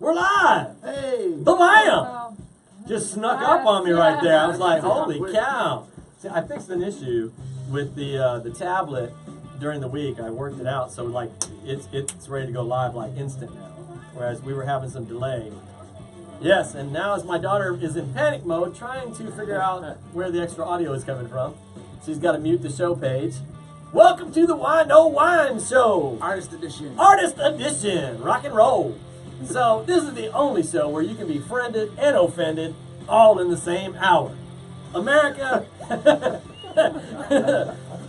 We're live! Hey! Bam! Just snuck up on me right there. I was like, holy cow. See, I fixed an issue with the tablet during the week. I worked it out, so like it's ready to go live like instant now. Whereas we were having some delay. Yes, and now as my daughter is in panic mode trying to figure out where the extra audio is coming from, she's got to mute the show page. Welcome to the Whine Show! Artist Edition. Artist Edition! Rock and roll! So, this is the only show where you can be friended and offended all in the same hour. America,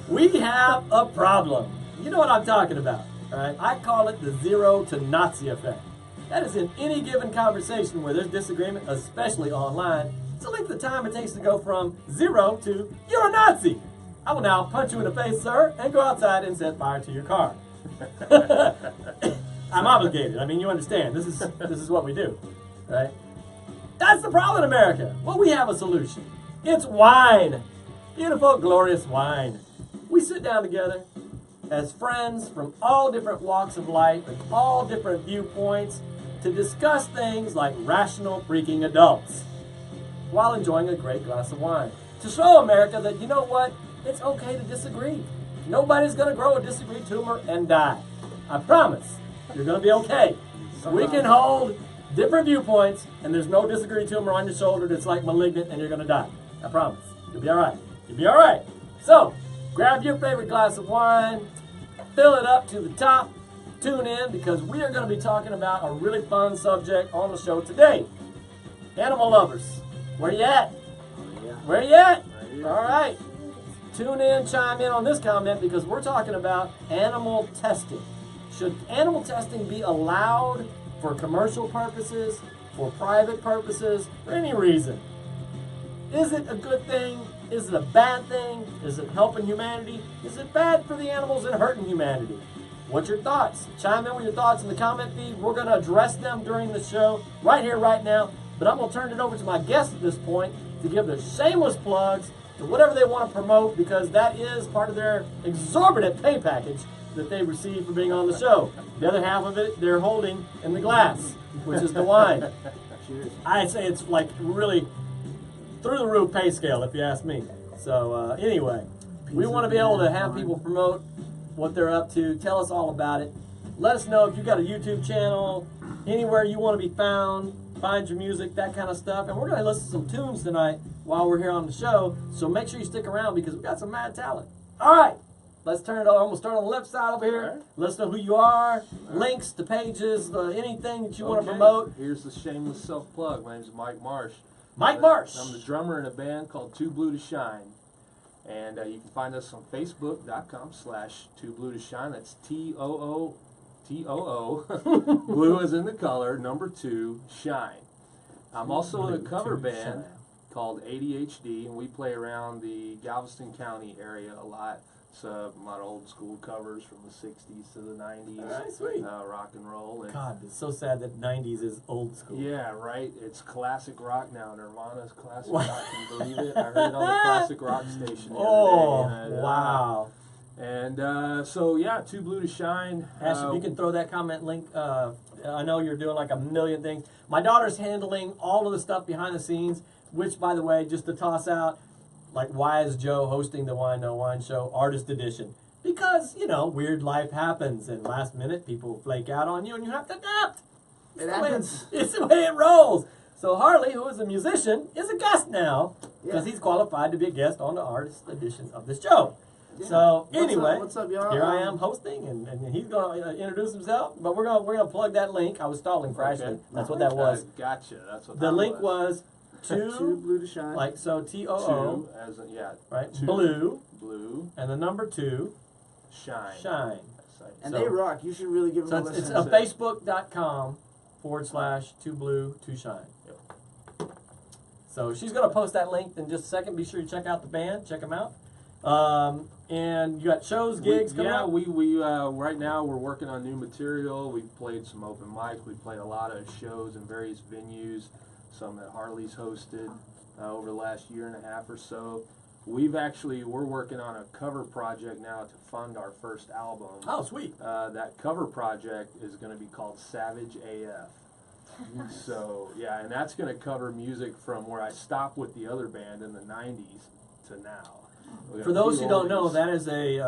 we have a problem. You know what I'm talking about, right? I call it the zero to Nazi effect. That is in any given conversation where there's disagreement, especially online, it's the length of time it takes to go from zero to you're a Nazi. I will now punch you in the face, sir, and go outside and set fire to your car. I'm obligated. I mean, you understand. This is what we do, right? That's the problem in America. Well, we have a solution. It's wine. Beautiful, glorious wine. We sit down together as friends from all different walks of life and all different viewpoints to discuss things like rational freaking adults while enjoying a great glass of wine. To show America that, you know what? It's okay to disagree. Nobody's going to grow a disagree tumor and die. I promise. You're going to be okay. We can hold different viewpoints, and there's no disagree tumor on your shoulder that's like malignant, and you're going to die. I promise. You'll be all right. You'll be all right. So, grab your favorite glass of wine, fill it up to the top, tune in, because we are going to be talking about a really fun subject on the show today. Animal lovers. Where you at? Where you at? All right. Tune in, chime in on this comment, because we're talking about animal testing. Should animal testing be allowed for commercial purposes, for private purposes, for any reason? Is it a good thing? Is it a bad thing? Is it helping humanity? Is it bad for the animals and hurting humanity? What's your thoughts? Chime in with your thoughts in the comment feed. We're going to address them during the show, right here, right now. But I'm going to turn it over to my guests at this point to give their shameless plugs to whatever they want to promote, because that is part of their exorbitant pay package that they receive for being on the show. The other half of it they're holding in the glass, which is the wine. Cheers. I'd say it's like really through the roof pay scale, if you ask me. So anyway, we want to be able to have people promote what they're up to. Tell us all about it. Let us know if you've got a YouTube channel, anywhere you want to be found, find your music, that kind of stuff. And we're going to listen to some tunes tonight while we're here on the show. So make sure you stick around, because we've got some mad talent. All right. Let's turn it over. I'm going to start on the left side over here. Right. Let us know who you are, links to pages, anything that you want to promote. Here's the shameless self-plug. My name's Mike Marsh. Mike Marsh. I'm the drummer in a band called Too Blue to Shine. And you can find us on Facebook.com/TooBlueToShine. That's TOOTOO. Blue as in the color, number 2, Shine. I'm also in a cover band called ADHD, and we play around the Galveston County area a lot. A lot of old school covers from the 60s to the 90s. All right, sweet. Rock and roll. And God, it's so sad that 90s is old school. yeah, right. It's classic rock now. Nirvana's classic rock. Can you believe it? I heard it on the classic rock station the other day. And, wow. And so, yeah, Too Blue to Shine. Ash, if you can throw that comment link. I know you're doing like a million things. My daughter's handling all of the stuff behind the scenes, which, by the way, just to toss out, like, why is Joe hosting the Whine Show Artist Edition? Because, you know, weird life happens, and last minute people flake out on you, and you have to adapt. It happens. It's the way it rolls. So Harley, who is a musician, is a guest now, because he's qualified to be a guest on the Artist Edition of the show. Yeah. So anyway, What's up, y'all? Here I am hosting, and he's going to introduce himself. But we're gonna plug that link. I was stalling for Ashley. That's what that was. Gotcha. That's what the that link was. Too Blue to Shine. Like so, TOO. Two, as in, right? Two, blue, and the number 2, shine. And so, they rock. You should really give them a listen. It's Facebook.com/TooBlueToShine. Yep. So she's going to post that link in just a second. Be sure you check out the band. Check them out. And you got shows, gigs coming out? We right now we're working on new material. We've played some open mics. We've played a lot of shows in various venues, some that Harley's hosted over the last year and a half or so. We're working on a cover project now to fund our first album. Oh, sweet. That cover project is going to be called Savage AF. So yeah, and that's going to cover music from where I stopped with the other band in the '90s to now. For those who don't know, that is a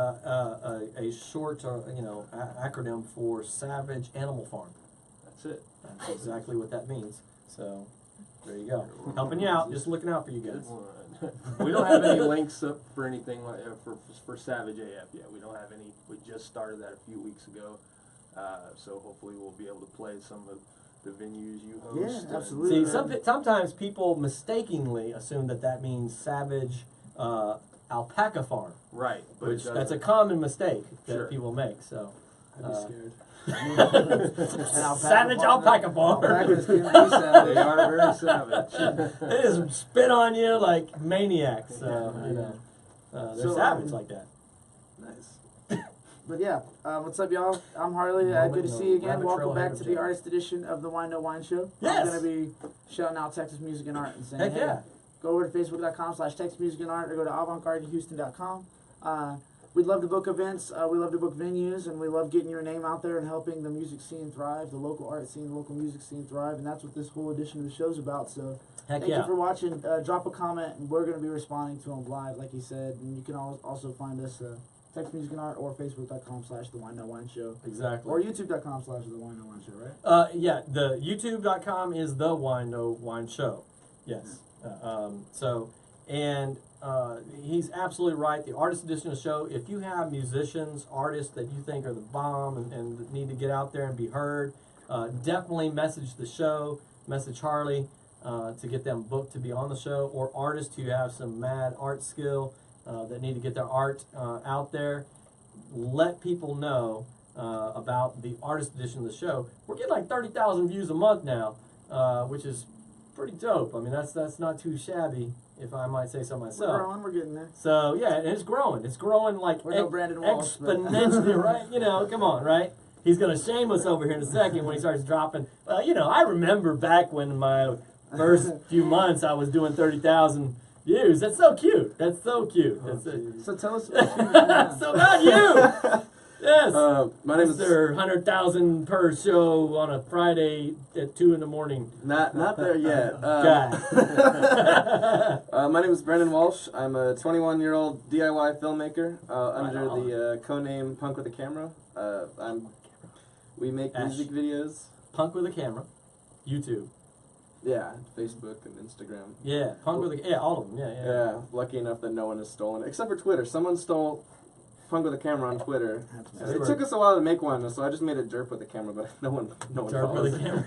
short acronym for Savage Animal Farm. That's it. That's exactly what that means. So there you go. Helping you out, just looking out for you guys. We don't have any links up for anything like for Savage AF yet. We don't have any. We just started that a few weeks ago, so hopefully we'll be able to play some of the venues you host. Yeah, absolutely. See, sometimes people mistakenly assume that means Savage Alpaca Farm. Right, but which that's a common mistake that people make. So I'd be scared. Savage Alpaca Farm. Alpacas can be savage. They are very savage. They just spit on you like maniacs. So they're savage like that. Nice. But yeah, what's up, y'all? I'm Harley. Good to see you again. Welcome back to the artist edition of the Whine No Whine Show. Yes. I'm going to be shouting out Texas Music and Art and saying, Heck hey, yeah. go over to facebook.com/texasmusicandart or go to avantgardehouston.com. We'd love to book events, we love to book venues, and we love getting your name out there and helping the music scene thrive, the local art scene, the local music scene thrive, and that's what this whole edition of the show's about. So Heck thank yeah. you for watching. Drop a comment, and we're going to be responding to them live, like he said. And you can also find us Texas Music and Art or facebook.com/The Whine No Whine Show. Exactly. Or youtube.com/The Whine No Whine Show, right? Yeah, the youtube.com is the Whine No Whine Show. Yes. He's absolutely right. The artist edition of the show, if you have musicians, artists that you think are the bomb and need to get out there and be heard, definitely message the show, message Harley to get them booked to be on the show, or artists who have some mad art skill that need to get their art out there. Let people know about the artist edition of the show. We're getting like 30,000 views a month now, which is pretty dope. I mean, that's not too shabby, if I might say so myself. We're growing, we're getting there. So yeah, and it's growing. It's growing like We're no Brandon Walsh, exponentially, right? You know, come on, right? He's gonna shame us over here in a second when he starts dropping. Well, you know, I remember back when my first few months I was doing 30,000 views. That's so cute. That's so cute. So tell us. So about you. Yes. My name is Mr. 100,000 per show on a Friday at 2 in the morning. not there yet. Guy. My name is Brendan Walsh. I'm a 21-year-old DIY filmmaker under the co-name Punk with a Camera. We make music videos. Punk with a Camera. YouTube. Yeah, Facebook and Instagram. Yeah, Punk with a all of them. Yeah. Lucky enough that no one has stolen it, except for Twitter. Someone stole Punk with a Camera on Twitter. It took us a while to make one, so I just made a Derp with a Camera, but no one Derp follows with a it. Camera.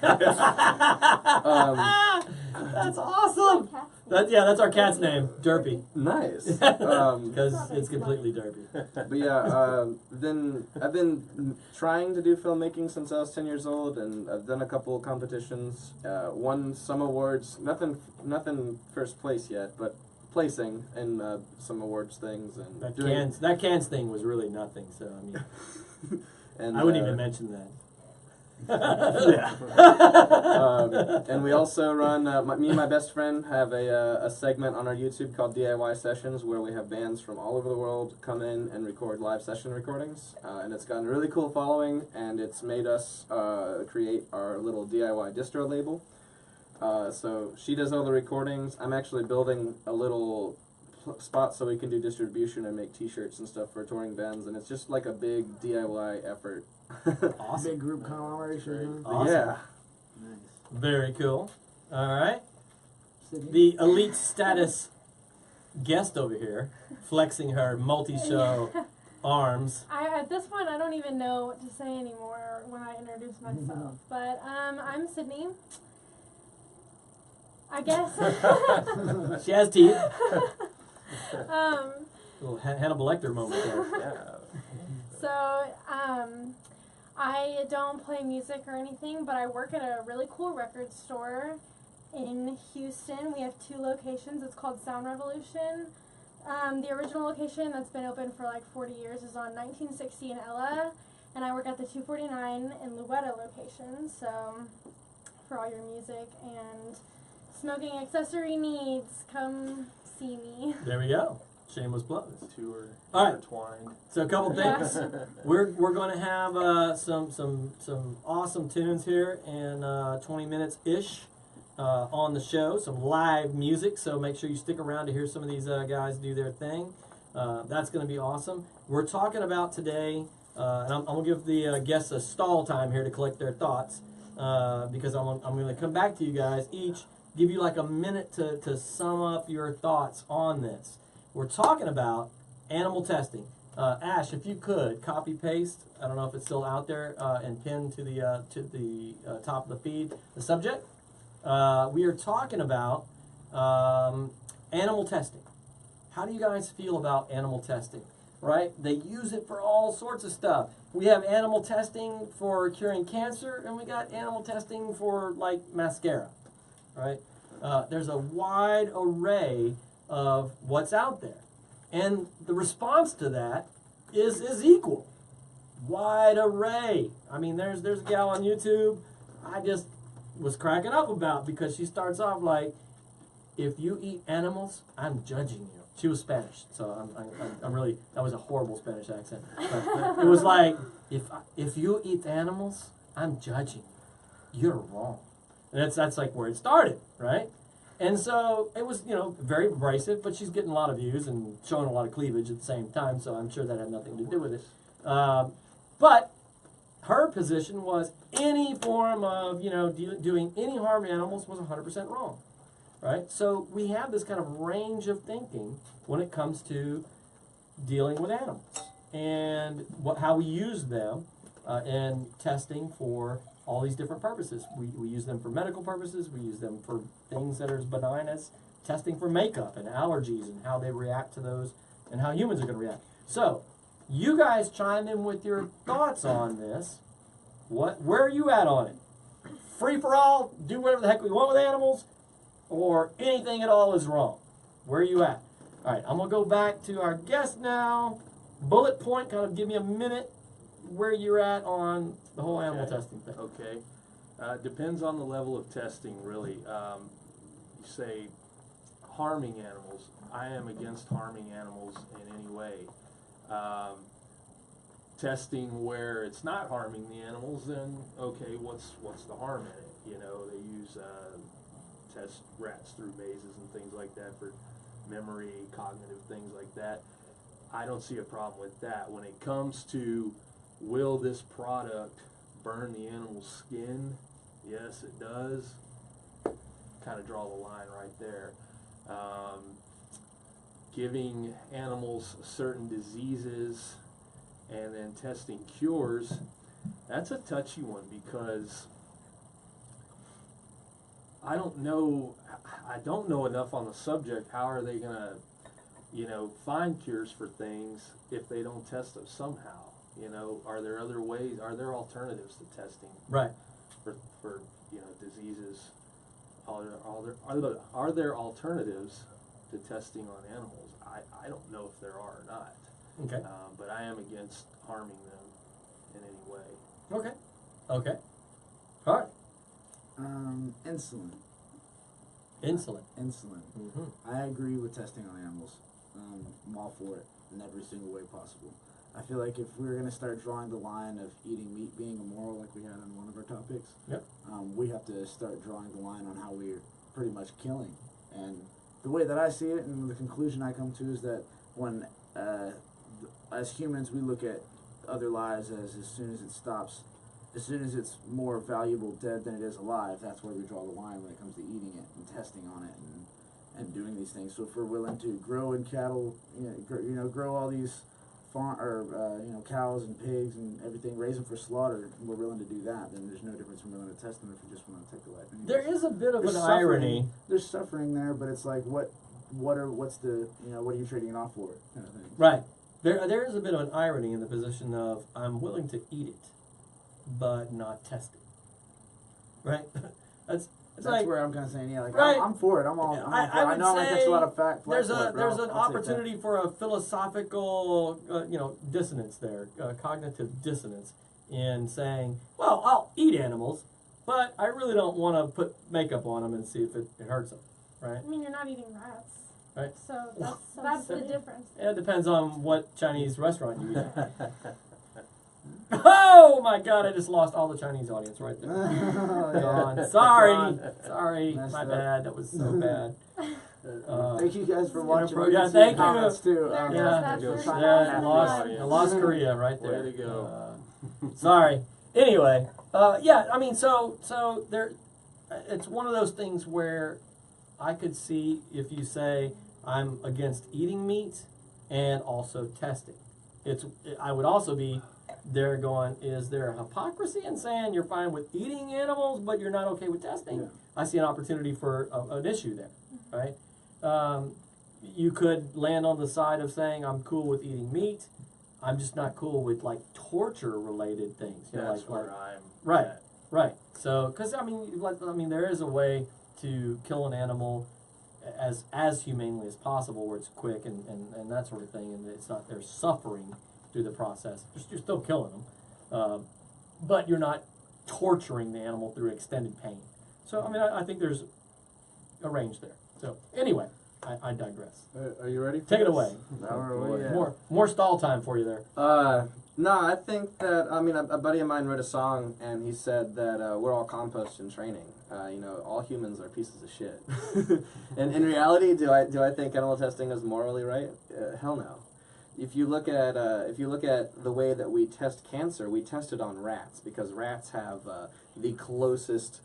That's awesome. That's our cat's name, Derpy. Nice. Because it's completely derpy. But yeah, I've been trying to do filmmaking since I was 10 years old, and I've done a couple of competitions, won some awards, nothing first place yet, but placing in some awards things. And that cans thing was really nothing, so I mean, and, I wouldn't even mention that. And we also run, me and my best friend have a segment on our YouTube called DIY Sessions, where we have bands from all over the world come in and record live session recordings, and it's gotten a really cool following, and it's made us create our little DIY distro label. So she does all the recordings. I'm actually building a little spot so we can do distribution and make t-shirts and stuff for touring bands, and it's just like a big DIY effort. Awesome. Big group conglomeration. Awesome. Yeah. Nice. Very cool. All right. Sydney? The elite status guest over here, flexing her multi-show arms. At this point, I don't even know what to say anymore when I introduce myself. But I'm Sydney. I guess. She has teeth. Little Hannibal Lecter moment there. Yeah. So, I don't play music or anything, but I work at a really cool record store in Houston. We have 2 locations. It's called Sound Revolution. The original location that's been open for like 40 years is on 1960 in Ella, and I work at the 249 in Louetta location. So, for all your music and smoking accessory needs, come see me. There we go. Shameless plugs. Two are All right. intertwined. So a couple things. We're going to have some awesome tunes here in 20 minutes ish on the show. Some live music. So make sure you stick around to hear some of these guys do their thing. That's going to be awesome. We're talking about today, and I'm going to give the guests a stall time here to collect their thoughts because I'm going to come back to you guys each, give you like a minute to sum up your thoughts on this. We're talking about animal testing. Ash, if you could copy paste, I don't know if it's still out there, and pin to the top of the feed the subject. We are talking about animal testing. How do you guys feel about animal testing? Right? They use it for all sorts of stuff. We have animal testing for curing cancer, and we got animal testing for like mascara. Right? There's a wide array of what's out there. And the response to that is equal. Wide array. I mean, there's a gal on YouTube I just was cracking up about because she starts off like, if you eat animals, I'm judging you. She was Spanish, so I'm really, that was a horrible Spanish accent. But it was like, if you eat animals, I'm judging you. You're wrong. And that's like where it started, right? And so it was, very abrasive, but she's getting a lot of views and showing a lot of cleavage at the same time, so I'm sure that had nothing to do with it. But her position was any form of, doing any harm to animals was 100% wrong, right? So we have this kind of range of thinking when it comes to dealing with animals and how we use them in testing for all these different purposes. We use them for medical purposes. We use them for things that are as benign as testing for makeup and allergies and how they react to those and how humans are going to react. So, you guys chime in with your thoughts on this. Where are you at on it? Free for all, do whatever the heck we want with animals, or anything at all is wrong? Where are you at? All right, I'm going to go back to our guest now. Bullet point, kind of give me a minute where you're at on the whole animal testing thing. Okay. Depends on the level of testing, really. You say harming animals. I am against harming animals in any way. Testing where it's not harming the animals, then okay, what's the harm in it? They use test rats through mazes and things like that for memory, cognitive things like that. I don't see a problem with that. When it comes to will this product burn the animal's skin? Yes, it does. Kind of draw the line right there. Giving animals certain diseases and then testing cures, that's a touchy one because I don't know enough on the subject. How are they going to, find cures for things if they don't test them somehow? Are there other ways? Are there alternatives to testing? Right. For diseases? Are there alternatives to testing on animals? I don't know if there are or not. Okay. But I am against harming them in any way. Okay. All right. Insulin. Insulin. Mm-hmm. I agree with testing on animals. I'm all for it in every single way possible. I feel like if we were going to start drawing the line of eating meat being immoral, like we had on one of our topics, we have to start drawing the line on how we're pretty much killing. And the way that I see it, and the conclusion I come to, is that when, as humans, we look at other lives as soon as it stops, as soon as it's more valuable dead than it is alive, that's where we draw the line when it comes to eating it and testing on it and doing these things. So if we're willing to grow in cattle, grow all these cows and pigs and everything, raise them for slaughter, and we're willing to do that, then there's no difference from willing to test them if we just want to take the life. Anyways, There is a bit of there's an suffering, irony. There's suffering there, but it's like what are you trading it off for, kind of thing. Right. There is a bit of an irony in the position of I'm willing to eat it, but not test it. Right? That's like, where I'm kind of saying, right. I'm for it. I'm all for it. I know I catch a lot of flack there's for it, there's bro. an I'll take opportunity for a philosophical dissonance there, cognitive dissonance in saying, well, I'll eat animals, but I really don't want to put makeup on them and see if it hurts them. Right? I mean, you're not eating rats. right? So that's the difference. It depends on what Chinese restaurant you eat at. Oh my God! I just lost all the Chinese audience right there. Gone. Sorry, sorry, Messed my up. bad. That was so bad. Thank you guys for watching. Yeah, We can see thank the comments you. too. There goes Yeah. that There goes first that. Yeah, one. lost Korea right there. Way to go. Sorry. Anyway, yeah. I mean, so there. It's one of those things where I could see if you say I'm against eating meat and also testing. I would also be there going, is there hypocrisy in saying you're fine with eating animals but you're not okay with testing? Yeah. I see an opportunity for an issue there, right? You could land on the side of saying I'm cool with eating meat. I'm just not cool with like torture related things. You know, That's where I'm Right. at. Right. So, because I mean, there is a way to kill an animal as humanely as possible, where it's quick and that sort of thing, and it's not they're suffering through the process. You're still killing them, but you're not torturing the animal through extended pain. So, I mean, I think there's a range there. So, anyway, I digress. Are you ready? Take it away. More stall time for you there. No, I think that, I mean, a buddy of mine wrote a song, and he said that we're all compost in training. All humans are pieces of shit. And in reality, do I think animal testing is morally right? Hell no. If you look at the way that we test cancer, we test it on rats because rats have the closest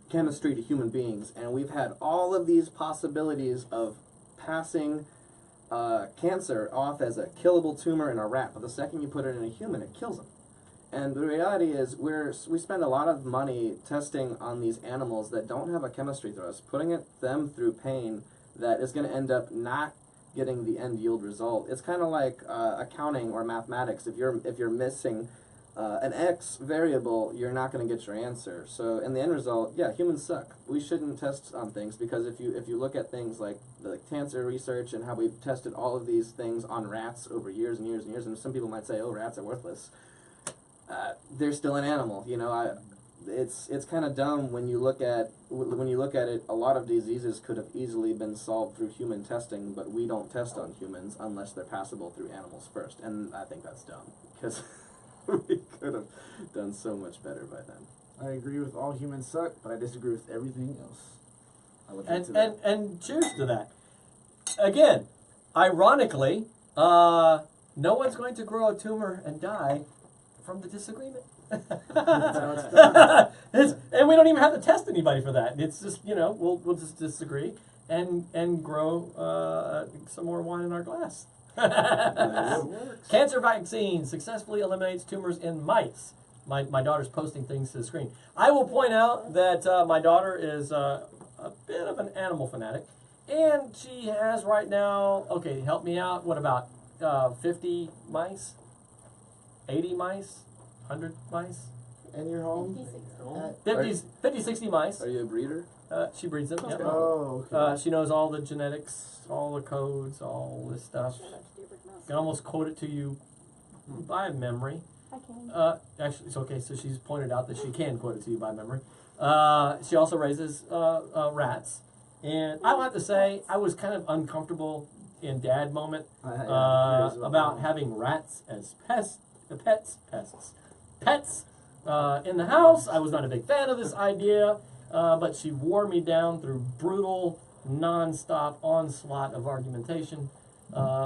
chemistry to human beings, and we've had all of these possibilities of passing cancer off as a killable tumor in a rat, but the second you put it in a human, it kills them. And the reality is, we spend a lot of money testing on these animals that don't have a chemistry through us, putting them through pain that is going to end up not getting the end yield result. It's kind of like accounting or mathematics. If you're missing an X variable, you're not going to get your answer. So in the end result, yeah, humans suck. We shouldn't test on things because if you look at things like the cancer research and how we've tested all of these things on rats over years and years and years, and some people might say, oh, rats are worthless. They're still an animal. It's kind of dumb when you look at it. A lot of diseases could have easily been solved through human testing, but we don't test on humans unless they're passable through animals first, and I think that's dumb because we could have done so much better by then. I agree with all humans suck, but I disagree with everything else. And cheers to that. Again, ironically, no one's going to grow a tumor and die from the disagreement. And we don't even have to test anybody for that. It's just, we'll just disagree and grow some more wine in our glass. Cancer vaccine successfully eliminates tumors in mice. My daughter's posting things to the screen. I will point out that my daughter is a bit of an animal fanatic, and she has right now, okay, help me out, what about 50 mice? 80 mice? 100 mice? In your home? 50, 60 mice. Are you a breeder? She breeds them. Yep. Oh, okay. She knows all the genetics, all the codes, all this stuff. Can almost quote it to you by memory. I can. Actually, it's okay. So she's pointed out that she can quote it to you by memory. She also raises rats, and I will have to say I was kind of uncomfortable in dad moment about having rats as pets in the house. I was not a big fan of this idea, but she wore me down through brutal, non-stop onslaught of argumentation,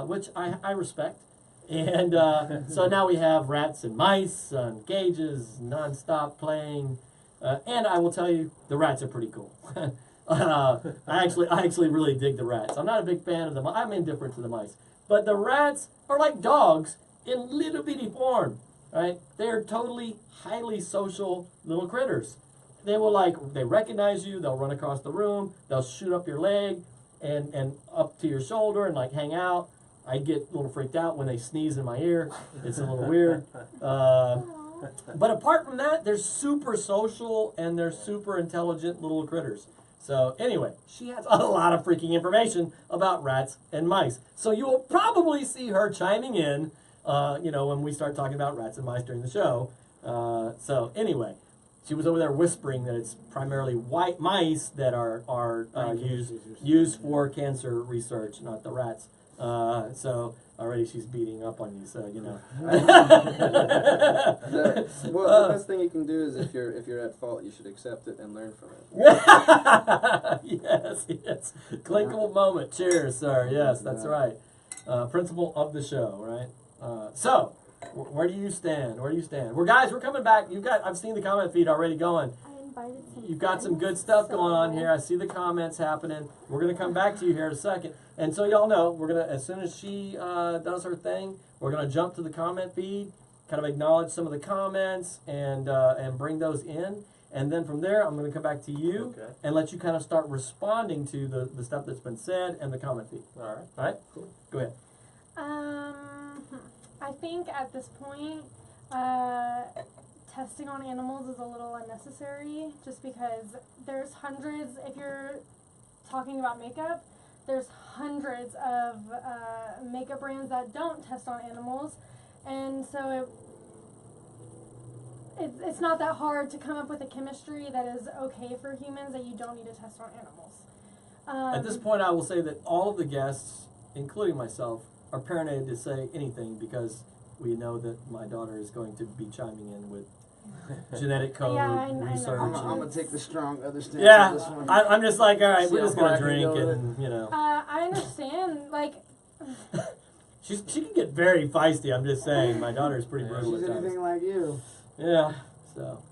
which I respect. And so now we have rats and mice and cages, non-stop playing. And I will tell you, the rats are pretty cool. I actually really dig the rats. I'm not a big fan of them. I'm indifferent to the mice. But the rats are like dogs in little bitty form, right? They're totally highly social little critters. They recognize you, they'll run across the room, they'll shoot up your leg and up to your shoulder and hang out. I get a little freaked out when they sneeze in my ear. It's a little weird. But apart from that, they're super social and they're super intelligent little critters. So anyway, she has a lot of freaking information about rats and mice. So you will probably see her chiming in, when we start talking about rats and mice during the show. So anyway, she was over there whispering that it's primarily white mice that are Brain used for cancer research, not the rats. So already she's beating up on you, so you know. The best thing you can do is if you're at fault, you should accept it and learn from it. Yes. Clinkable moment. Cheers, sir. Yes, that's right. Principle of the show, right? So, where do you stand? We're coming back. I've seen the comment feed already going. I invited some You've got some good friends, stuff so- going on here. I see the comments happening. We're gonna come back to you here in a second. And so y'all know, we're gonna, as soon as she does her thing, we're gonna jump to the comment feed, kind of acknowledge some of the comments and bring those in. And then from there, I'm gonna come back to you Okay. and let you kind of start responding to the stuff that's been said and the comment feed. All right. All right? Cool. Go ahead. I think at this point, testing on animals is a little unnecessary just because there's hundreds, if you're talking about makeup, there's hundreds of makeup brands that don't test on animals, and so it's not that hard to come up with a chemistry that is okay for humans that you don't need to test on animals. At this point, I will say that all of the guests, including myself, are paranoid to say anything because we know that my daughter is going to be chiming in with genetic code Yeah, I know. research. I'm and- gonna take the strong other stance yeah, on this one. I'm just like, all right, See we're how just far gonna I can drink go with and you know. I understand, like, She can get very feisty. I'm just saying, my daughter is pretty brutal She's at times. anything like you. Yeah, so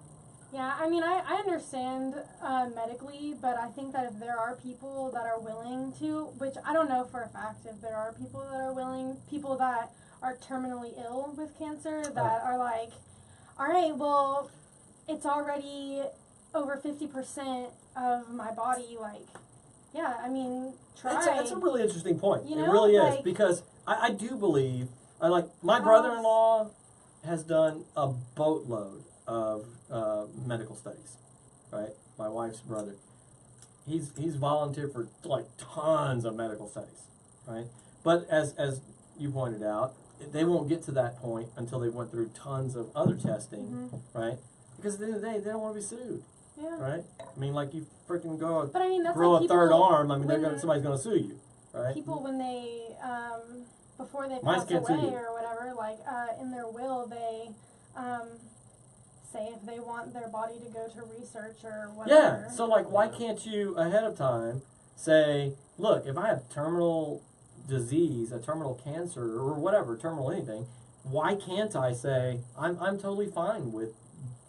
yeah, I mean, I understand medically, but I think that if there are people that are willing to, which I don't know for a fact if there are people that are willing, people that are terminally ill with cancer that are like, all right, well, it's already over 50% of my body, like, yeah, I mean, try. that's a really interesting point. You It know, really is like- because I do believe my brother-in-law has done a boatload of medical studies, right? My wife's brother, he's volunteered for like tons of medical studies, right? But as you pointed out, they won't get to that point until they went through tons of other testing, right? Because at the end of the day, they don't want to be sued, Yeah. right? I mean, like you freaking go But I mean, that's grow like a people, third arm. I mean, when- somebody's going to sue you, right? people when they before they Mice pass can't sue away you. or whatever, like in their will they say if they want their body to go to research or whatever. Yeah. So like, why can't you ahead of time say, look, if I have terminal disease, a terminal cancer, or whatever, terminal anything, why can't I say I'm totally fine with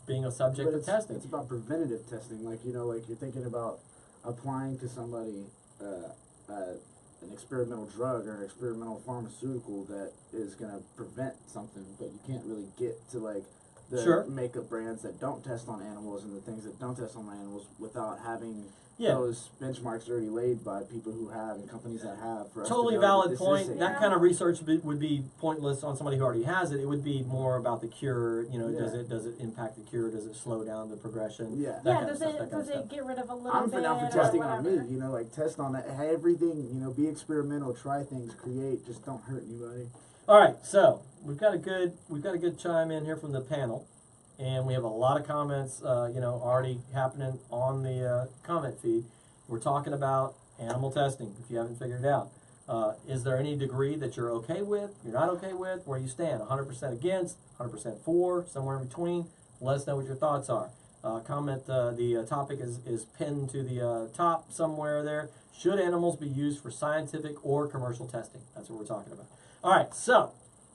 being a subject But of it's, testing? It's about preventative testing. Like, you know, like you're thinking about applying to somebody an experimental drug or an experimental pharmaceutical that is going to prevent something, but you can't really get to like the Sure. makeup brands that don't test on animals and the things that don't test on animals without having Yeah. those benchmarks already laid by people who have and companies that have. For us to Totally know that valid this is point. safe. That kind of research would be pointless on somebody who already has it. It would be more about the cure. You know, does Yeah. it impact the cure? Does it slow down the progression? Yeah. That Yeah, kind of does stuff, it that kind does of it stuff. get rid of a little I'm bit for now for or testing on whatever? me, you know, like test on everything, you know, be experimental, try things, create, just don't hurt anybody. All right, so we've got a good chime in here from the panel, and we have a lot of comments, already happening on the comment feed. We're talking about animal testing. If you haven't figured it out, is there any degree that you're okay with? You're not okay with? Where you stand? 100% against, 100% for, somewhere in between. Let us know what your thoughts are. Comment. The topic is pinned to the top somewhere there. Should animals be used for scientific or commercial testing? That's what we're talking about. All right, so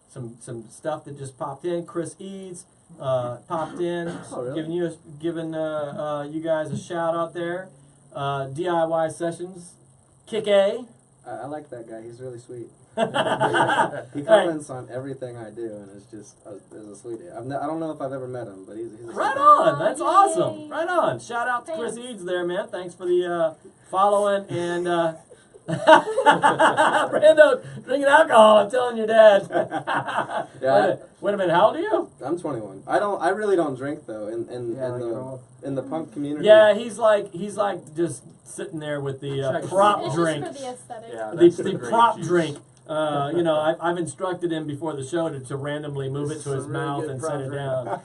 some stuff that just popped in. Chris Eads popped in, Oh, really? giving you guys a shout out there. DIY sessions, kick A. I like that guy. He's really sweet. He Hey, comments on everything I do, and it's just is a sweetie. I don't know if I've ever met him, but he's a sweet right guy. on, that's Yay. awesome. Right on. Shout out to Chris Thanks. Eads there, man. Thanks for the following and. Brando drinking alcohol. I'm telling your dad. Yeah, Wait a minute. How old are you? I'm 21. I really don't drink though. In the punk community. Yeah, he's like just sitting there with the Check. prop It's drink, just for the aesthetic. Yeah, the that's the the grape prop juice. drink I've instructed him before the show to randomly move it to his mouth and set it down.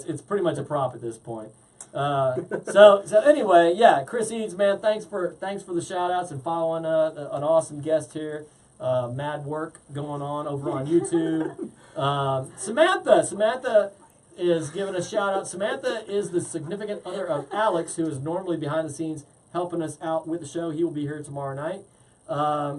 It's pretty much a prop at this point. So anyway, Chris Eads, man, thanks for the shout outs and following an awesome guest here. Mad work going on over on YouTube. Samantha is giving a shout out. Samantha is the significant other of Alex, who is normally behind the scenes helping us out with the show. He will be here tomorrow night.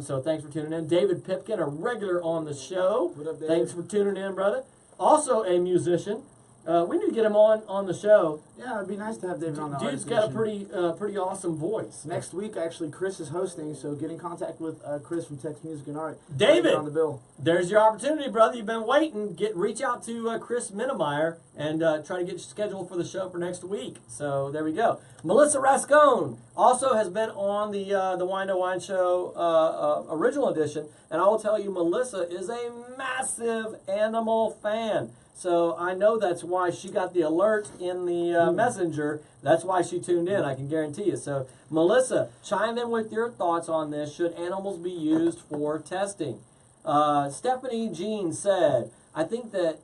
So thanks for tuning in. David Pipkin, a regular on the show. What up, David? Thanks for tuning in, brother. Also a musician. We need to get him on the show. Yeah, it'd be nice to have David on the Dude's Artist got a Edition. pretty awesome voice. Next week, actually, Chris is hosting, so get in contact with Chris from Text Music and Art. David, on the bill. There's your opportunity, brother. You've been waiting. Reach out to Chris Minnemeyer and try to get scheduled for the show for next week. So there we go. Melissa Rascone also has been on the Wine to Wine show original edition, and I will tell you, Melissa is a massive animal fan. So I know that's why she got the alert in the messenger. That's why she tuned in, I can guarantee you. So, Melissa, chime in with your thoughts on this. Should animals be used for testing? Stephanie Jean said, I think that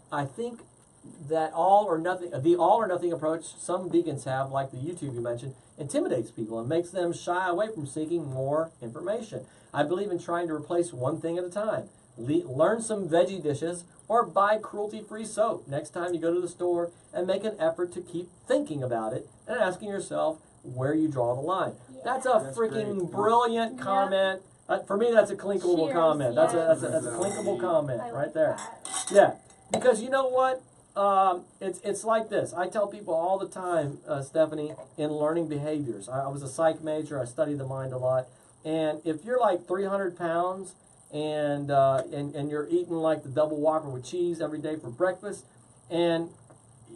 the all or nothing approach some vegans have, like the YouTube you mentioned, intimidates people and makes them shy away from seeking more information. I believe in trying to replace one thing at a time. Learn some veggie dishes or buy cruelty-free soap next time you go to the store, and make an effort to keep thinking about it and asking yourself where you draw the line. Yeah. That's a freaking brilliant comment. For me, that's a clinkable Cheers. comment. Yeah. That's a clinkable comment I right like there. that. Yeah, because you know what? It's like this. I tell people all the time, Stephanie, in learning behaviors. I was a psych major. I studied the mind a lot. And if you're like 300 pounds and you're eating like the double Whopper with cheese every day for breakfast, and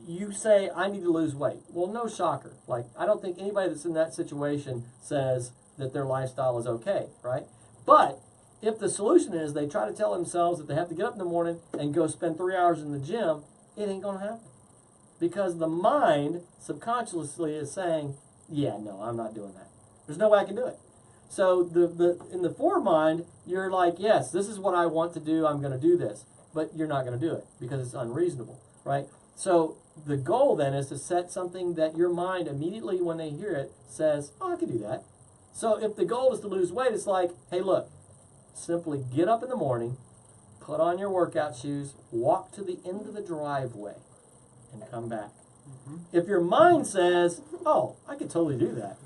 you say, I need to lose weight. Well, no shocker. Like, I don't think anybody that's in that situation says that their lifestyle is okay, right? But if the solution is they try to tell themselves that they have to get up in the morning and go spend 3 hours in the gym, it ain't going to happen. Because the mind subconsciously is saying, yeah, no, I'm not doing that. There's no way I can do it. So in the foremind, you're like, yes, this is what I want to do. I'm going to do this. But you're not going to do it because it's unreasonable, right? So the goal then is to set something that your mind immediately when they hear it says, oh, I can do that. So if the goal is to lose weight, it's like, hey, look, simply get up in the morning, put on your workout shoes, walk to the end of the driveway, and come back. Mm-hmm. If your mind says, oh, I could totally do that,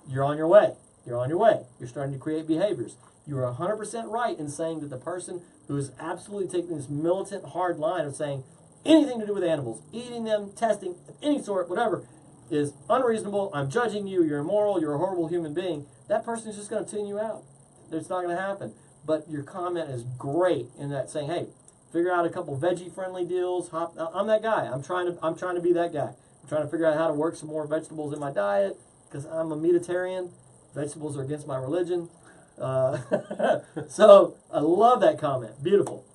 you're on your way. You're on your way. You're starting to create behaviors. You're 100% right in saying that the person who is absolutely taking this militant hard line of saying anything to do with animals, eating them, testing, of any sort, whatever, is unreasonable. I'm judging you. You're immoral. You're a horrible human being. That person is just going to tune you out. It's not going to happen. But your comment is great in that saying, hey, figure out a couple veggie-friendly deals. I'm that guy. I'm trying to be that guy. I'm trying to figure out how to work some more vegetables in my diet because I'm a meatitarian. Vegetables are against my religion. So I love that comment. Beautiful.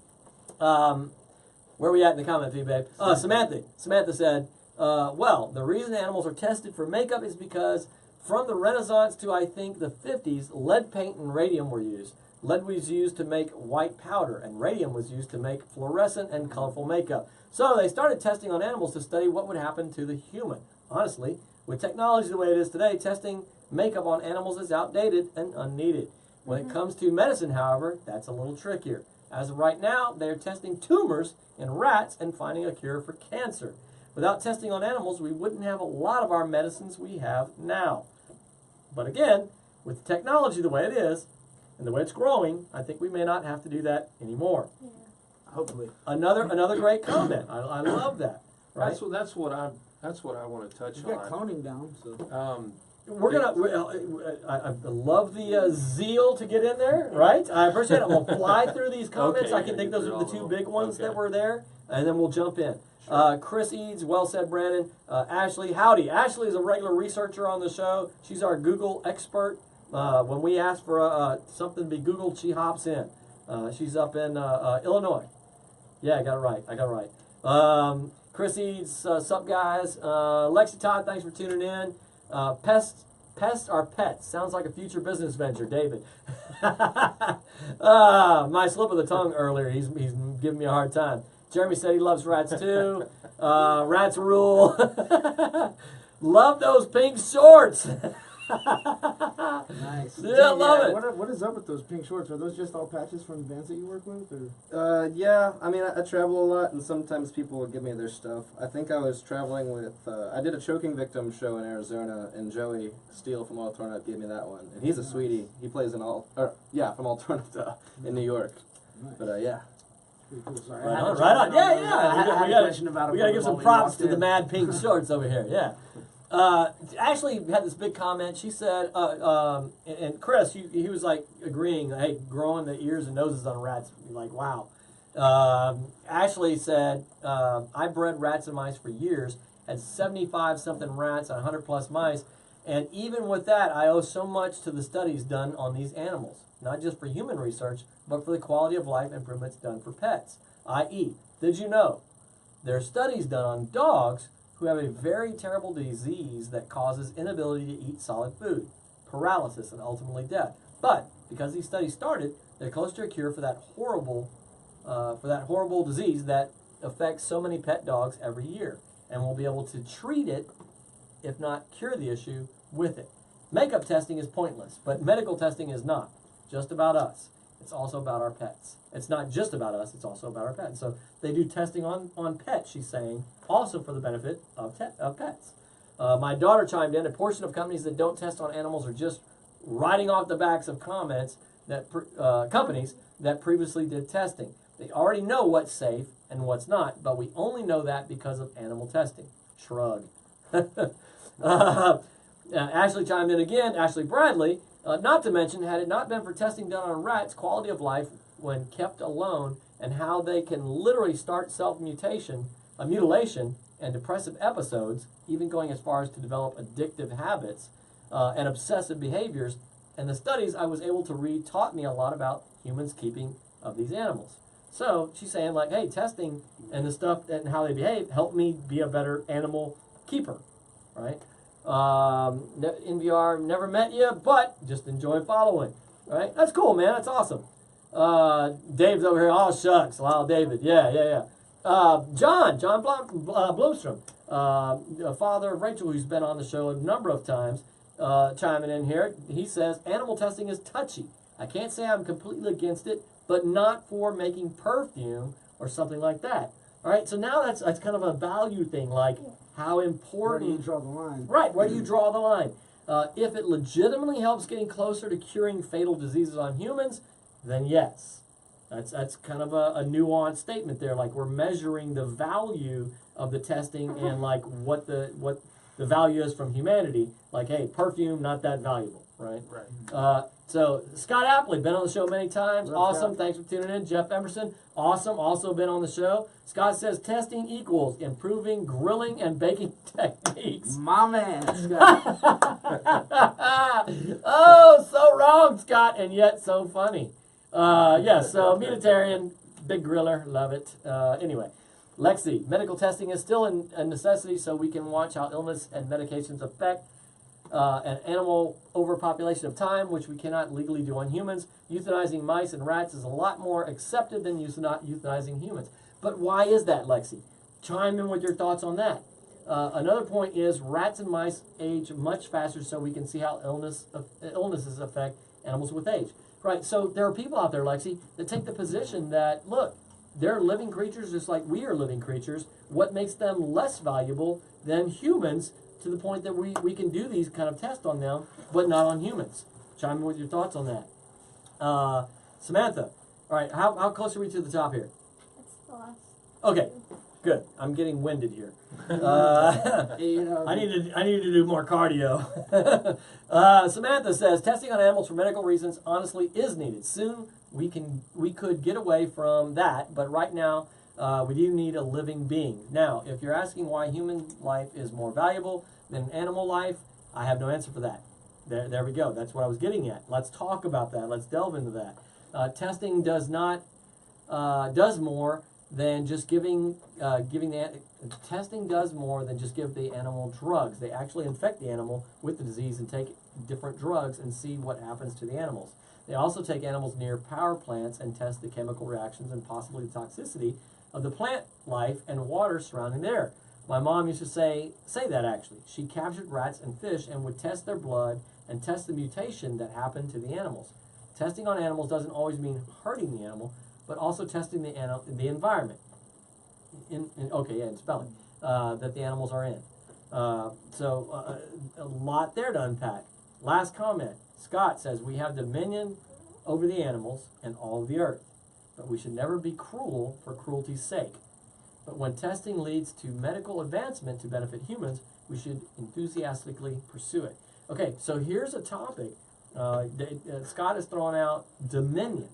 Where are we at in the comment feed, babe? Samantha said, well, the reason animals are tested for makeup is because from the Renaissance to, I think, the 50s, lead paint and radium were used. Lead was used to make white powder, and radium was used to make fluorescent and colorful makeup. So they started testing on animals to study what would happen to the human. Honestly, with technology the way it is today, testing makeup on animals is outdated and unneeded. When it comes to medicine, however, that's a little trickier. As of right now, they're testing tumors in rats and finding a cure for cancer. Without testing on animals, we wouldn't have a lot of our medicines we have now. But again, with technology the way it is, and the way it's growing, I think we may not have to do that anymore. Yeah. Hopefully. Another great comment. I love that. Right? That's what I want to touch You got on. cloning down, so. I love the zeal to get in there, right? I appreciate it. I'm going to fly through these comments. Okay, I can think those are the two big ones that were there, and then we'll jump in. Sure. Chris Eads, well said, Brandon. Ashley, howdy. Ashley is a regular researcher on the show. She's our Google expert. When we ask for something to be Googled, she hops in. She's up in Illinois. Yeah, I got it right. Chris Eads, sup guys. Lexi Todd, thanks for tuning in. Pest Pests are pets. Sounds like a future business venture, David. My slip of the tongue earlier. He's giving me a hard time. Jeremy said he loves rats too. Rats rule. Love those pink shorts. Nice. Yeah, love it. What is up with those pink shorts? Are those just all patches from the bands that you work with? Or? Yeah, I mean, I travel a lot, and sometimes people will give me their stuff. I think I was traveling with, I did a choking victim show in Arizona, and Joey Steele from Alternative gave me that one. And he's a sweetie. He plays from Alternative in New York. Nice. But yeah. Pretty cool. Sorry, Right I had on, to right on. jump Yeah, in yeah. I had a question about We gotta give some while you props walked to the in. mad pink shorts over here. Yeah. Ashley had this big comment. She said, and Chris, he was like agreeing, hey, growing the ears and noses on rats, like, wow. Ashley said, I bred rats and mice for years, had 75 something rats and 100 plus mice, and even with that, I owe so much to the studies done on these animals, not just for human research, but for the quality of life improvements done for pets. I.e., did you know there are studies done on dogs who have a very terrible disease that causes inability to eat solid food, paralysis, and ultimately death. But because these studies started, they're close to a cure for that horrible disease that affects so many pet dogs every year, and we'll be able to treat it, if not cure the issue, with it. Makeup testing is pointless, but medical testing is not just about us. It's also about our pets. It's not just about us, it's also about our pets. So they do testing on pets, she's saying, also for the benefit of pets. My daughter chimed in, a portion of companies that don't test on animals are just writing off the backs of companies that previously did testing. They already know what's safe and what's not, but we only know that because of animal testing. Shrug. Ashley chimed in again, Ashley Bradley. Not to mention, had it not been for testing done on rats, quality of life when kept alone, and how they can literally start mutilation and depressive episodes, even going as far as to develop addictive habits and obsessive behaviors. And the studies I was able to read taught me a lot about humans' keeping of these animals. So she's saying, like, hey, testing and the stuff and how they behave helped me be a better animal keeper, right? NVR, never met you, but just enjoy following, right? That's cool, man. That's awesome. Dave's over here. Oh, shucks. Wow, David. Yeah. John Blomstrom, father of Rachel, who's been on the show a number of times, chiming in here. He says, animal testing is touchy. I can't say I'm completely against it, but not for making perfume or something like that. All right, so now that's kind of a value thing, like how important... Where do you draw the line? Right, where do you draw the line? If it legitimately helps getting closer to curing fatal diseases on humans, then yes. That's kind of a nuanced statement there. Like, we're measuring the value of the testing and like what the value is from humanity. Like, hey, perfume, not that valuable, right? Right. So Scott Apley, been on the show many times. What's Awesome. up? Thanks for tuning in. Jeff Emerson, awesome. Also been on the show. Scott says testing equals improving grilling and baking techniques. My man, Scott. Oh, so wrong, Scott, and yet so funny. Yes, so meatitarian, big griller, love it. Anyway, Lexi, medical testing is still a necessity so we can watch how illness and medications affect an animal overpopulation of time, which we cannot legally do on humans. Euthanizing mice and rats is a lot more accepted than euthanizing humans. But why is that, Lexi? Chime in with your thoughts on that. Another point is rats and mice age much faster, so we can see how illnesses affect animals with age. Right, so there are people out there, Lexi, that take the position that, look, they're living creatures just like we are living creatures. What makes them less valuable than humans to the point that we can do these kind of tests on them, but not on humans? Chime in with your thoughts on that. Samantha, all right, how close are we to the top here? It's the last. Okay, good. I'm getting winded here. You know, I need to do more cardio. Samantha says testing on animals for medical reasons honestly is needed. Soon we could get away from that, but right now we do need a living being. Now, if you're asking why human life is more valuable than animal life, I have no answer for that. There we go. That's what I was getting at. Let's talk about that. Let's delve into that. Testing does more than just testing does more than just give the animal drugs. They actually infect the animal with the disease and take different drugs and see what happens to the animals. They also take animals near power plants and test the chemical reactions and possibly the toxicity of the plant life and water surrounding there. My mom used to say that actually. She captured rats and fish and would test their blood and test the mutation that happened to the animals. Testing on animals doesn't always mean hurting the animal, but also testing the environment. In spelling that the animals are in. So a lot there to unpack. Last comment. Scott says we have dominion over the animals and all of the earth, but we should never be cruel for cruelty's sake. But when testing leads to medical advancement to benefit humans, we should enthusiastically pursue it. Okay, so here's a topic. Scott is throwing out dominion,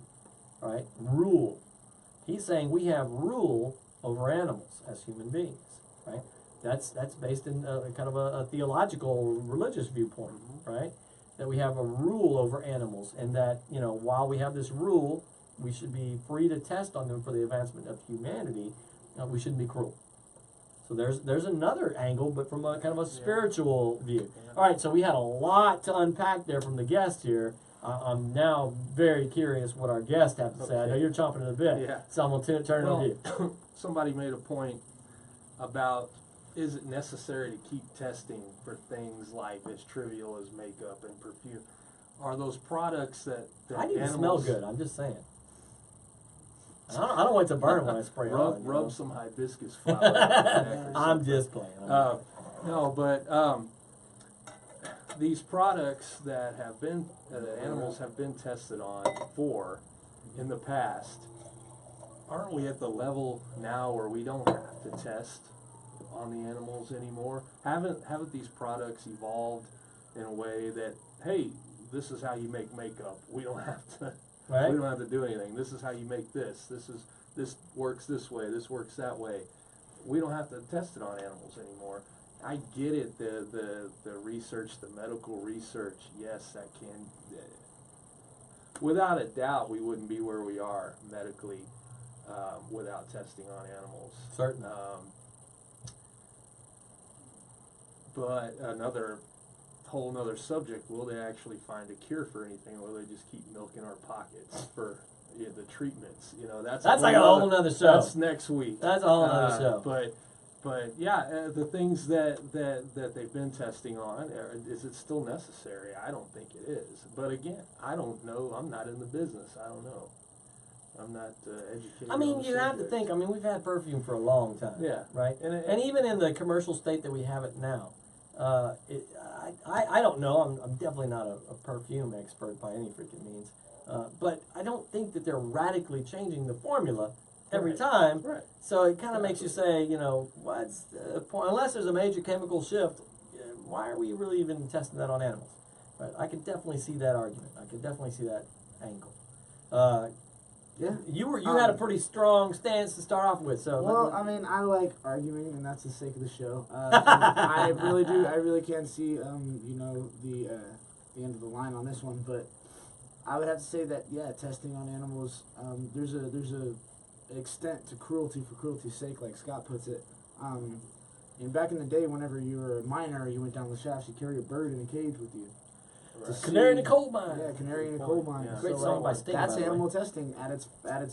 right? Rule. He's saying we have rule over animals as human beings, right? That's based in kind of a theological, religious viewpoint, right? That we have a rule over animals, and that while we have this rule, we should be free to test on them for the advancement of humanity. We shouldn't be cruel. So there's another angle, but from a kind of a spiritual view. All right, so we had a lot to unpack there from the guest here. I'm now very curious what our guests have to say. I know you're chomping at the bit, so I'm going to turn it over to you. Somebody made a point about, is it necessary to keep testing for things like as trivial as makeup and perfume? Are those products that I need animals to smell good, I'm just saying. I don't want it to burn when I spray on. Rub some hibiscus flower. I'm just playing. No, but these products that have been animals have been tested on for in the past, aren't we at the level now where we don't have to test on the animals anymore? Haven't these products evolved in a way that, hey, this is how you make makeup. We don't have to. Right. We don't have to do anything. This is how you make this. This works this way. This works that way. We don't have to test it on animals anymore. I get it. The research, the medical research. Yes, that can. Without a doubt, we wouldn't be where we are medically without testing on animals. Certainly. But whole nother subject, will they actually find a cure for anything, or will they just keep milking our pockets for the treatments? That's like a whole nother show. That's next week. That's a whole nother show. But yeah, the things that they've been testing on, is it still necessary? I don't think it is. But again, I don't know. I'm not in the business. I don't know. I'm not educated. I mean, you have to think. I mean, we've had perfume for a long time. Yeah. Right. And even in the commercial state that we have it now, I don't know. I'm definitely not a perfume expert by any freaking means. But I don't think that they're radically changing the formula every time. Right. So it kind of makes you say, what's the point? Unless there's a major chemical shift, why are we really even testing that on animals? Right. I could definitely see that argument. I could definitely see that angle. Yeah. You had a pretty strong stance to start off with. So well, I mean, I like arguing, and that's the sake of the show. I really do. I really can't see, the end of the line on this one. But I would have to say that testing on animals, there's a extent to cruelty for cruelty's sake, like Scott puts it. And back in the day, whenever you were a miner, you went down the shafts, you carried a bird in a cage with you. Right. Canary in a coal mine. Yeah, canary in a coal mine. Yeah. Great song by Sting. That's by the animal way. testing at its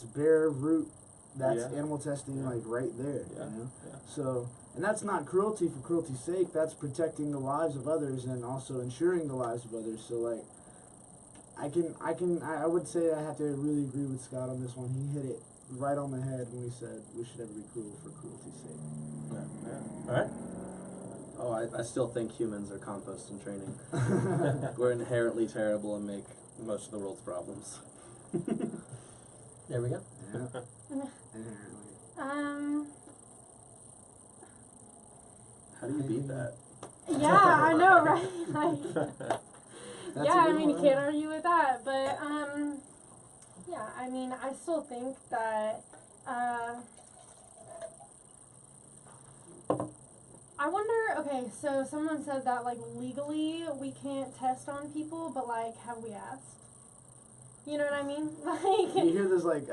bare root. That's Yeah. animal testing, like right there. Yeah. Yeah. So, and that's not cruelty for cruelty's sake. That's protecting the lives of others and also ensuring the lives of others. So, like, I would say I have to really agree with Scott on this one. He hit it right on the head when he said we should never be cruel for cruelty's sake. All right. Oh, I still think humans are compost in training. We're inherently terrible and make most of the world's problems. There we go. Yeah. Inherently. How do you beat that? Yeah, I know, right? Like, That's yeah, a I good mean, you one. can't argue with that. But, yeah, I mean, I still think that, I wonder, okay, so someone said that, like, legally we can't test on people, but, like, have we asked? You know what I mean? You hear those like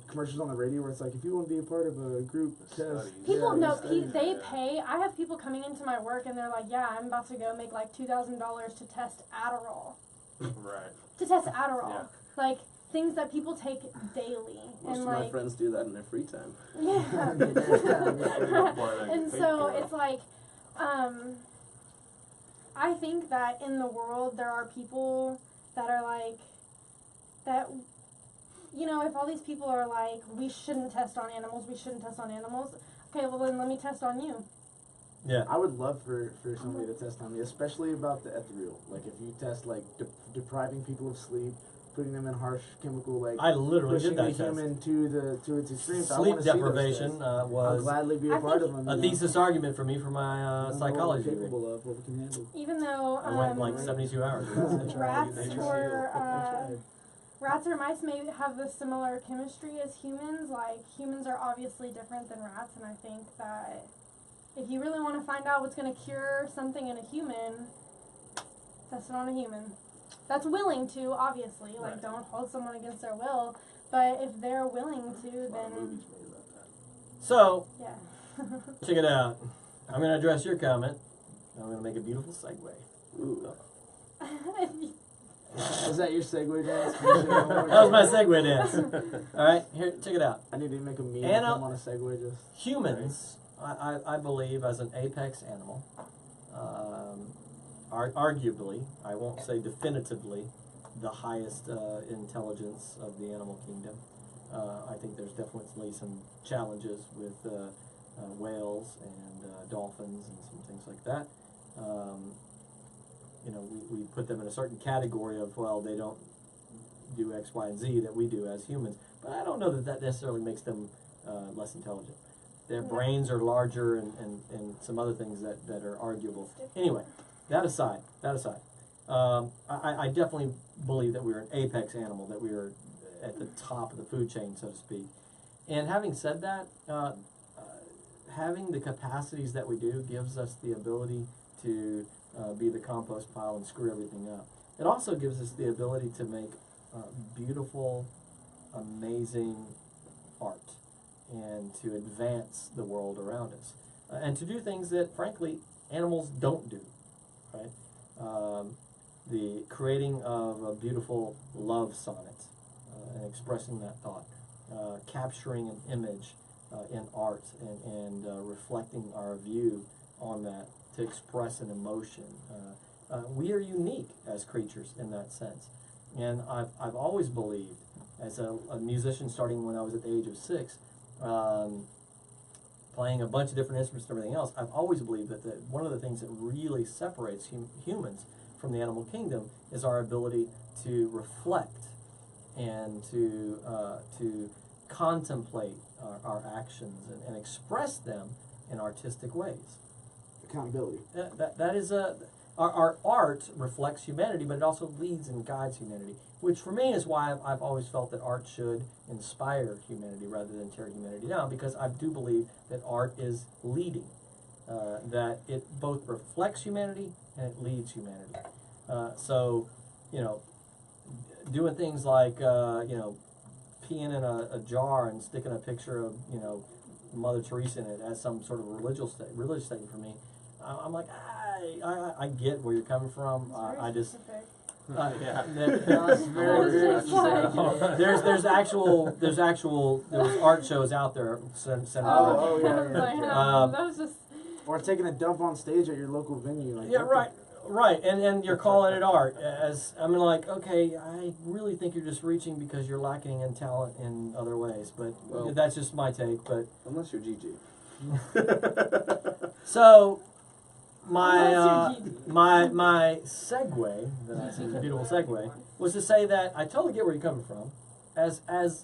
commercials on the radio where it's like, if you want to be a part of a group test, Studies. People yeah, know studies. they pay. I have people coming into my work and they're like, "Yeah, I'm about to go make like $2,000 to test Adderall." Right. To test Adderall, Yeah. like things that people take daily, Most and of like my friends do that in their free time. yeah. And so it's like, I think that in the world there are people that are like that. You know, if all these people are like, we shouldn't test on animals, okay, well then let me test on you. Yeah. I would love for somebody to test on me, especially about the ethereal. Like if you test like depriving people of sleep, putting them in harsh chemical like I literally pushing did the that test. human to its extremes. I Sleep wanna see those deprivation tests. I'll was gladly be a I part think of them. a you know. thesis argument for me for my I don't know psychology what we're degree. capable of, what we can handle. Even though I went like 72 hours. Rats or mice may have the similar chemistry as humans. Like, humans are obviously different than rats, and I think that if you really want to find out what's going to cure something in a human, test it on a human. That's willing to, obviously. Like, Right. don't hold someone against their will. But if they're willing to, A lot of then, movies made about that. So, yeah. check it out. I'm going to address your comment. I'm going to make a beautiful segue. Ooh. Is that your segue dance? That was my segue dance. All right, here, check it out. I need to make a meme of Anna- him on a segue just. Humans, I believe, as an apex animal, are arguably, I won't say definitively, the highest intelligence of the animal kingdom. I think there's definitely some challenges with whales and dolphins and some things like that. You know, we put them in a certain category of, well, they don't do X, Y, and Z that we do as humans. But I don't know that that necessarily makes them less intelligent. Their No. brains are larger and some other things that are arguable. Anyway, that aside, I definitely believe that we're an apex animal, that we are at the top of the food chain, so to speak. And having said that, having the capacities that we do gives us the ability to be the compost pile and screw everything up. It also gives us the ability to make beautiful, amazing art and to advance the world around us. And to do things that, frankly, animals don't do, right? The creating of a beautiful love sonnet and expressing that thought, capturing an image in art and reflecting our view on that to express an emotion. We are unique as creatures in that sense. And I've always believed, as a musician starting when I was at the age of 6, playing a bunch of different instruments and everything else, I've always believed that one of the things that really separates humans from the animal kingdom is our ability to reflect and to contemplate our actions and express them in artistic ways. Accountability. That is our art reflects humanity, but it also leads and guides humanity, which for me is why I've always felt that art should inspire humanity rather than tear humanity down, because I do believe that art is leading, that it both reflects humanity and it leads humanity. So, you know, doing things like, you know, peeing in a jar and sticking a picture of, you know, Mother Teresa in it as some sort of religious statement for me, I'm like, I get where you're coming from. I just, Yeah. there's art shows out there centered around. Oh, yeah. That was just. Or taking a dump on stage at your local venue. Like, Yeah, right, and you're calling it art. As I mean, like, okay, I really think you're just reaching because you're lacking in talent in other ways, but Well, that's just my take. But unless you're Gigi. so my Unless you're Gigi. my segue that I think is a beautiful segue was to say that I totally get where you're coming from. As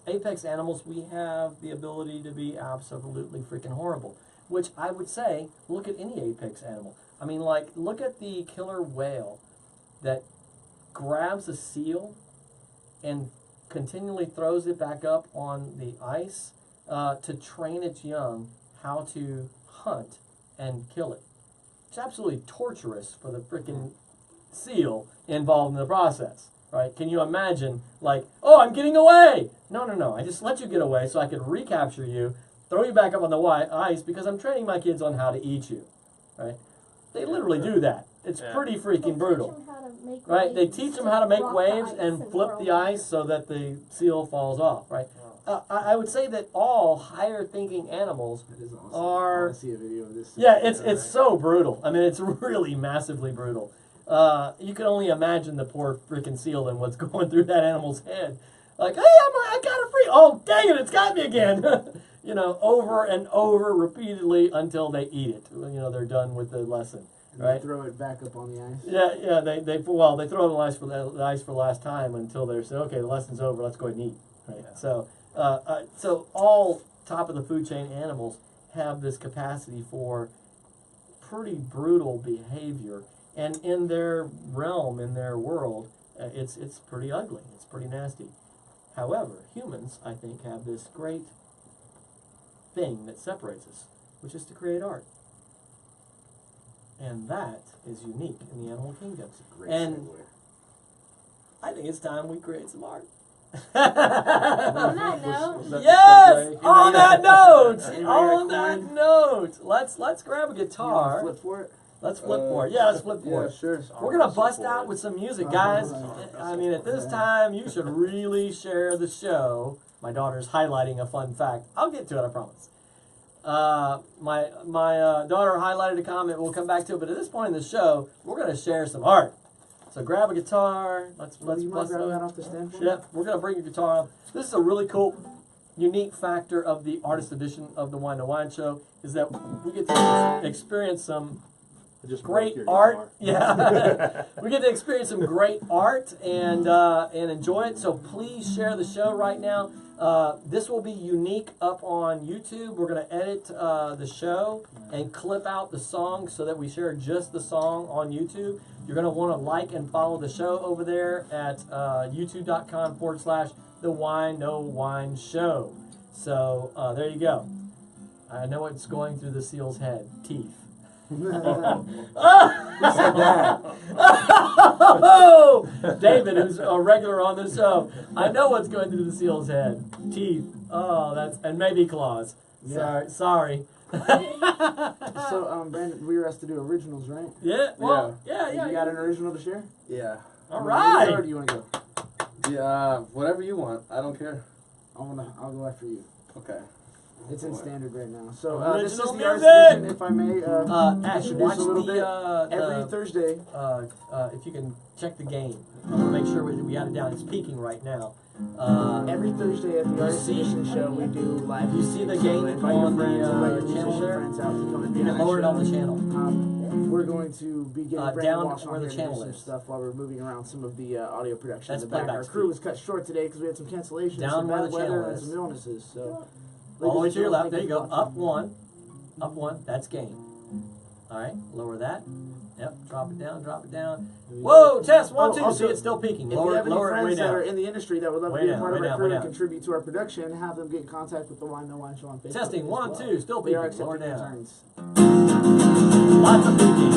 apex animals, we have the ability to be absolutely freaking horrible. Which I would say, look at any apex animal. I mean, like, look at the killer whale that grabs a seal and continually throws it back up on the ice to train its young how to hunt and kill it. It's absolutely torturous for the freaking seal involved in the process. right? Can you imagine, like, oh, I'm getting away? No. I just let you get away so I could recapture you, throw you back up on the ice because I'm training my kids on how to eat you, right? They literally do that. It's pretty freaking brutal, right? They teach them how to make waves and flip the ice so that the seal falls off, right? I would say that all higher thinking animals That is awesome. I are. want to see a video of this. Yeah, it's so brutal. I mean, it's really massively brutal. You can only imagine the poor freaking seal and what's going through that animal's head. Like, hey, I got it free. Oh, dang it, it's got me again. You know, over and over repeatedly until they eat it. You know, they're done with the lesson, And right? they throw it back up on the ice. Yeah. They throw it on the ice for the last time until they say, okay, the lesson's over. Let's go ahead and eat. Right. Yeah. So all top of the food chain animals have this capacity for pretty brutal behavior, and in their realm, in their world, it's pretty ugly. It's pretty nasty. However, humans, I think, have this great thing that separates us, which is to create art. And that is unique in the animal kingdom. Great And segue. I think it's time we create some art. On that note, Was that the Yes! segue? On that note! Anybody On got a that coin? note! Let's grab a You wanna guitar. flip for it? Let's flip for it. Yeah, let's flip for Yeah, it. sure. We're gonna bust out with some music, guys. I mean, at this time, you should really share the show. My daughter's highlighting a fun fact. I'll get to it, I promise. My daughter highlighted a comment. We'll come back to it. But at this point in the show, we're gonna share some art. So grab a guitar. Let's You mind bust grabbing it. that off the stand for me? Yep, we're gonna bring your guitar up. This is a really cool, unique factor of the artist edition of the Wine to Wine show is that we get to experience some Just great broke your art. guitar. Yeah, we get to experience some great art and enjoy it. So please share the show right now. This will be unique up on YouTube. We're going to edit the show and clip out the song so that we share just the song on YouTube. You're going to want to like and follow the show over there at youtube.com/The Wine No Wine Show. So there you go. I know what's going through the seal's head. Teeth. Oh, David, who's a regular on the show, I know what's going through the seal's head. Teeth. Oh, and maybe claws. Yeah. Sorry. So, Brandon, we were asked to do originals, right? Yeah. Well. Yeah. You got an original to share? Yeah. All Or right. do you want to go? Yeah, whatever you want. I don't care. I'll go after you. Okay. It's in Boy. standard right now. So this is Original the artist music! edition, if I may. Ash, introduce watch a little bit. Every the Thursday. if you can check the game. I want to make sure we got it down. It's peaking right now. Every Thursday at the Artist see- Edition show, we do live. you see the music. game invite on your friends, the, invite your channel musician there? friends out to come and be You can on lower it the on the show. channel. We're going to be getting Brandon down Walsh where on the here to do channel some is. stuff while we're moving around some of the audio production. That's in the back. Our playback crew speed. was cut short today because we had some cancellations, Down some where bad the weather, channel and is. some illnesses. So, All the way ladies to your and left. gentlemen, There you go. thank for Up watching. one. Up one. That's game. All right. Lower that. Yep. Drop it down. Drop it down. Whoa. Test. 1, 2. Also, See, it's still peaking. If Lower you have any it way friends that are down. in the industry that would love Way to be a down, part of way our down, crew way and down. contribute to our production, have them get in contact with the Wine No Wine Show on Facebook. Testing. as 1, well. 2. Still We are peaking. Lower accepting down. returns. Lots of peaking.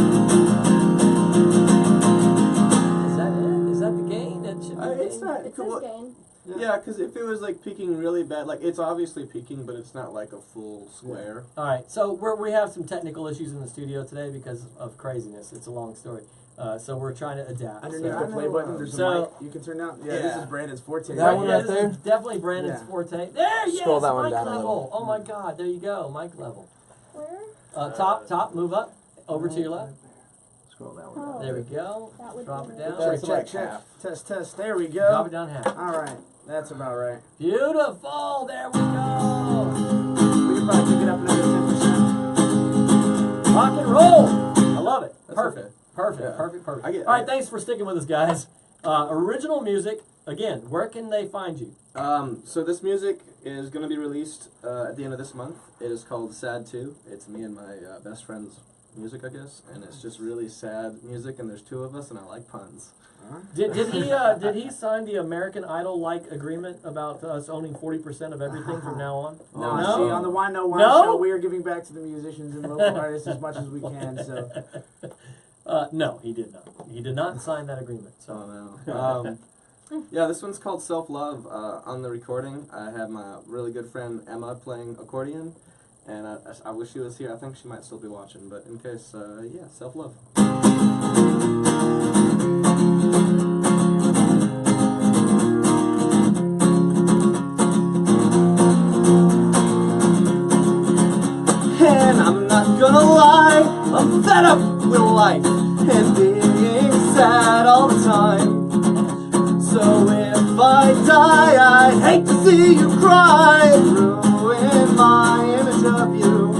Is that it? Is that the gain? That should be the It's gain? not. it Cool. says gain. Yeah, because if it was like peaking really bad, like it's obviously peaking, but it's not like a full square. All right, so we have some technical issues in the studio today because of craziness. It's a long story, so we're trying to adapt. Underneath So- the play button, there's So- a mic you can turn down. Yeah, this Yeah. is Brandon's forte. That one yeah, right this there? is definitely Brandon's Yeah. forte. There, yes, Scroll that one mic down a level. little. Oh my God, there you go, mic level. Where? Top, move up, over to your left. Scroll that one down. Oh. There we go. That would Drop be it nice. down. Check, That's check, like check. half. Test. There we Drop go. it down half. All right, that's about right. Beautiful. There we go. We could probably pick it up another 10%. Rock and roll. I love it. That's Perfect. okay. Perfect. Yeah. Perfect. Perfect. I get- All right, thanks for sticking with us, guys. Original music. Again, where can they find you? So this music is going to be released at the end of this month. It is called Sad 2. It's me and my best friend's music, I guess, and it's just really sad music, and there's two of us, and I like puns. Did he sign the American Idol like agreement about us owning 40% of everything from now on? No, No? see, on the Wine No Wine No? Show, we are giving back to the musicians and local artists as much as we can. So, No, he did not. He did not sign that agreement. So Oh no. Yeah, this one's called Self Love. On the recording, I have my really good friend Emma playing accordion, and I wish she was here. I think she might still be watching, but in case, yeah, Self Love. And I'm not gonna lie, I'm fed up with life and being sad all the time. So if I die, I'd hate to see you cry, ruin my image of you.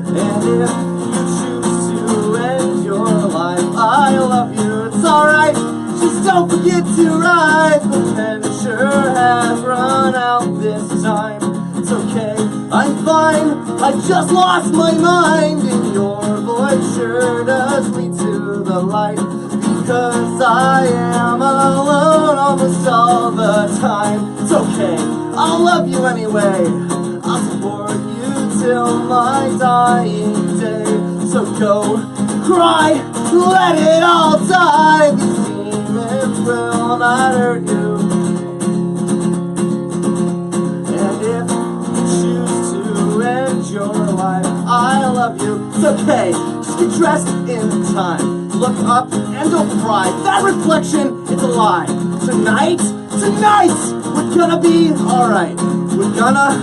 And if you choose to end your life, I love you, it's alright. Just don't forget to write. The pen sure has run out this time. It's okay, I'm fine, I just lost my mind. And your voice sure does lead to the light. Because I am alone almost all the time. It's okay, I'll love you anyway. I'll support you till my dying day. So go, cry, let it all die. These demons will not hurt you. And if you choose to end your life, I love you. It's okay, just get dressed in time. Look up and don't cry. That reflection, it's a lie. Tonight, we're gonna be alright. We're gonna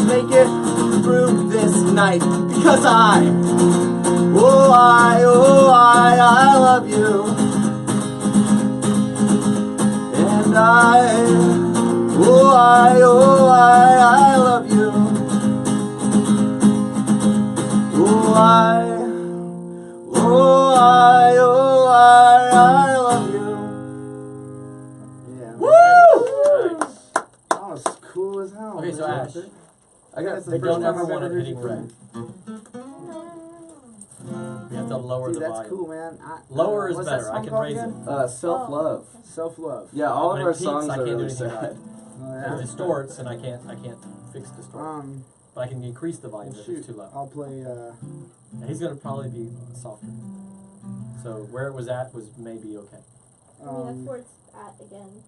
make it through this night. Because I love you. And I love you. I love you. Yeah. Woo! That was cool as hell. Okay, so man. Ash, I got That's the they first don't time ever I've want ever it heard hitting you red. We have to lower Dude, the that's volume. cool, man. Lower is what's better. that I song can called raise again? Self Love. Self-love. Yeah, all When of it our peaks, songs I are can't do really anything about sad. it. Oh, It yeah. distorts, and I can't fix distort. But I can increase the volume if Shoot, it's too loud. I'll play. And he's gonna probably be softer. So where it was at was maybe okay. I mean, that's where it's at again.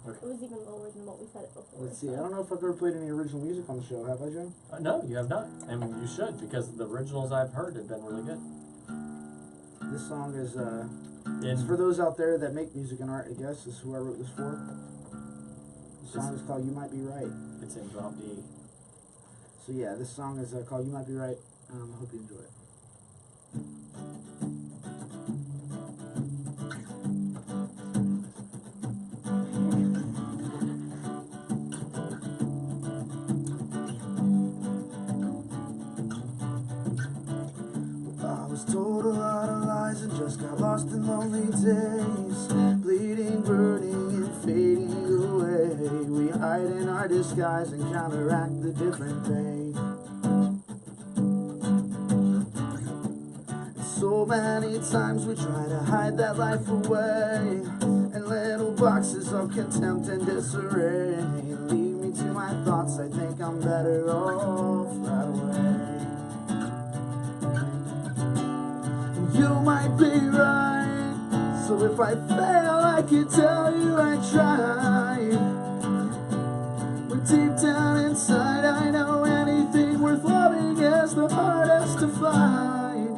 Okay. It was even lower than what we said it before. Let's see. I don't know if I've ever played any original music on the show. Have I, Joe? No, you have not, and you should, because the originals I've heard have been really good. This song is In it's for those out there that make music and art. I guess is who I wrote this for. The song is called "You Might Be Right." it's in drop D. So yeah, this song is called "You Might Be Right." I hope you enjoy it. I was told a lot of lies and just got lost in lonely days, bleeding, burning, and fading away. We hide in our disguise and counteract the different pain. And so many times we try to hide that life away, in little boxes of contempt and disarray. Leave me to my thoughts, I think I'm better off that way. You might be right, so if I fail I can tell you I tried. But deep down inside I know anything worth loving is the hardest to find.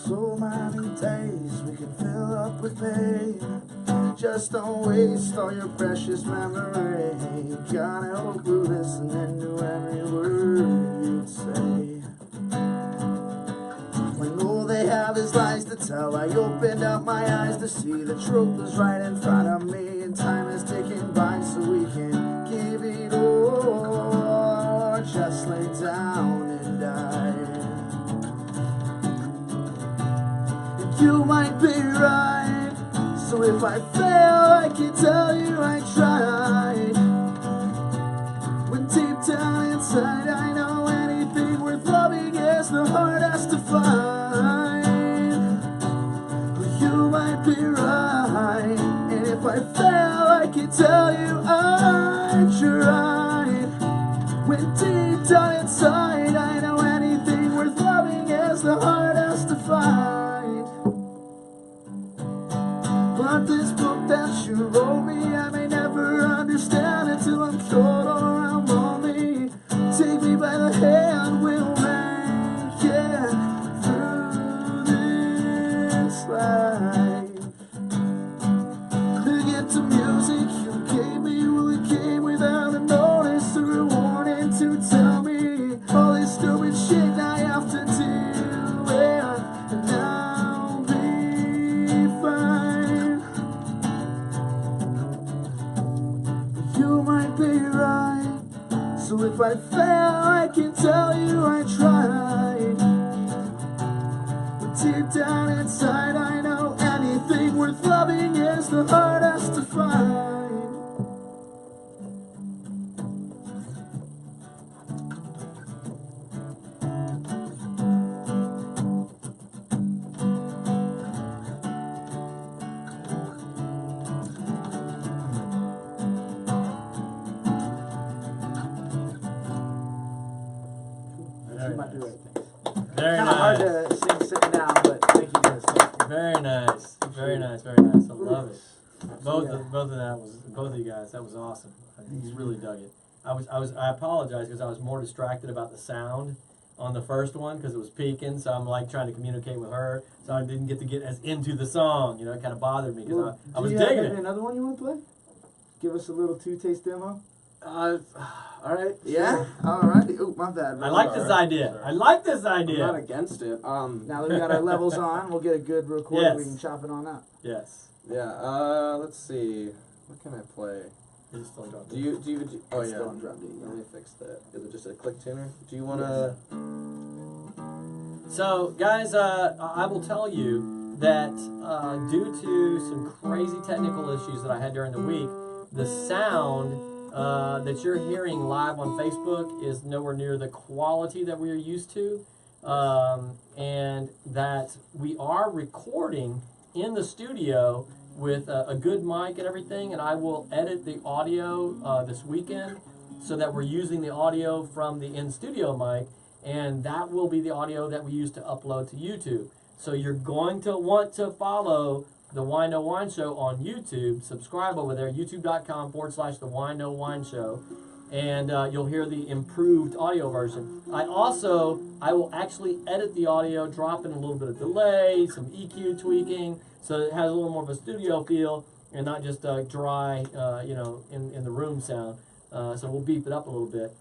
So many days we can fill up with pain. Just don't waste all your precious memory. Gotta hope you listen and do every word you say. When all they have is lies to tell, I opened up my eyes to see the truth was right in front of me. And time is ticking by so we can give it all, or just lay down and die. You might be right, so if I fail I can tell you I tried. When deep down inside I know anything worth loving is the hardest to find. You might find. But this book that you wrote me, I may never understand it till I'm short or I'm lonely. Take me by the hand, we'll make it through this life. The gift of music you gave me, well, it came without a notice or a warning to tell me all this stupid shit I have to do, and I'll be fine. You might be right, so if I fail, I can tell you I tried. But deep down inside, I know anything worth loving is the hardest to find. You might be right, thanks. Very Kind of hard nice. to sing sitting down, but thank you guys. Very nice. Very nice. Very nice. I love it. Both of you guys. That was awesome. I really dug it. I apologize because I was more distracted about the sound on the first one because it was peaking. So I'm like trying to communicate with her, so I didn't get to get as into the song. You know, it kind of bothered me because I was digging it. Another one you want to play? Give us a little 2-taste demo. All right. Yeah. All right. Oh, my bad. I like this idea. I like this I'm idea. not against it. Now that we got our levels on, we'll get a good recording. Yes. We can chop it on up. Yes. Yeah. Let's see. What can I play? It's still dropped. Do you oh It's yeah. still on drum D, Let me fix that. Is it just a click tuner? Do you wanna? So, guys, I will tell you that due to some crazy technical issues that I had during the week, the sound that you're hearing live on Facebook is nowhere near the quality that we're used to, and that we are recording in the studio with a good mic and everything, and I will edit the audio this weekend so that we're using the audio from the in-studio mic, and that will be the audio that we use to upload to YouTube. So you're going to want to follow the Whine No Whine Show on YouTube. Subscribe over there, youtube.com/the Whine No Whine Show, and you'll hear the improved audio version. I will actually edit the audio, drop in a little bit of delay, some EQ tweaking, so it has a little more of a studio feel and not just dry, in the room sound. So we'll beef it up a little bit.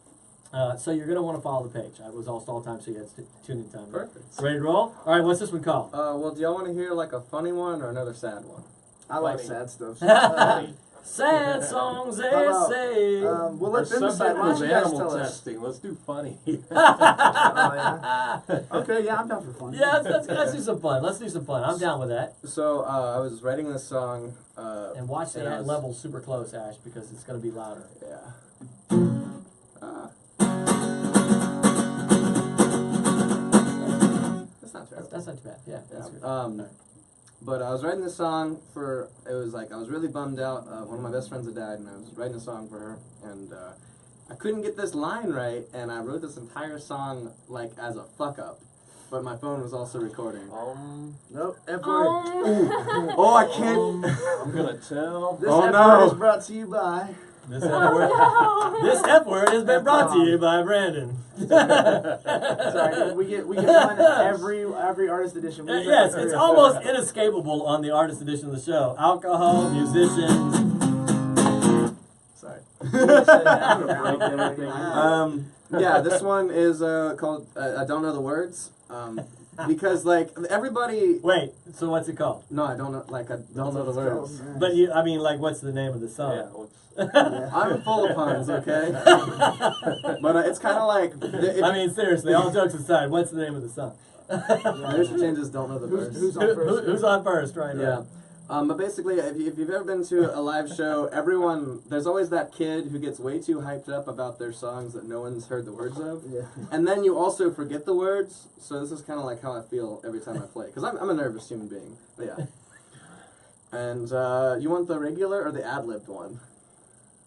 So you're going to want to follow the page. It was all stall time, so you had tuning time. Perfect. Ready to roll? All right, what's this one called? Well, do y'all want to hear like a funny one or another sad one? I like Funny. sad stuff. Sad songs, they How about, say. We'll Our let them decide. subject Why was don't you guys animal tell us? testing. Let's do funny. Yeah. Okay, yeah, I'm down for fun. Yeah, let's do some fun. Let's do some fun. I'm down with that. So I was writing this song. And watch And I the was- level super close, Ash, because it's going to be louder. Yeah. That's not terrible. That's not too bad. Yeah. That's good. But I was writing this song for, it was like, I was really bummed out. One of my best friends had died, and I was writing a song for her, and I couldn't get this line right, and I wrote this entire song, like, as a fuck-up. But my phone was also recording. Nope. F word. Oh, I can't. I'm gonna tell. This Oh, F no. word is brought to you by. This F word has been brought to you by Brandon. Sorry, we get one every artist edition. Yes, it's almost inescapable on the artist edition of the show. Alcohol, musicians. Sorry. Um, Yeah, this one is called I Don't Know the Words. Because, like, everybody... Wait, so what's it called? No, I don't know, like, I don't know the words. But what's the name of the song? Yeah, what's, I'm full of puns, okay? But it's kind of like... Seriously, all jokes aside, what's the name of the song? There's changes, don't know the verse. Who's on first? Who's on first right Yeah. now? But basically, if you've ever been to a live show, there's always that kid who gets way too hyped up about their songs that no one's heard the words of. Yeah. And then you also forget the words, so this is kind of like how I feel every time I play. Because I'm a nervous human being, but yeah. And you want the regular or the ad-libbed one?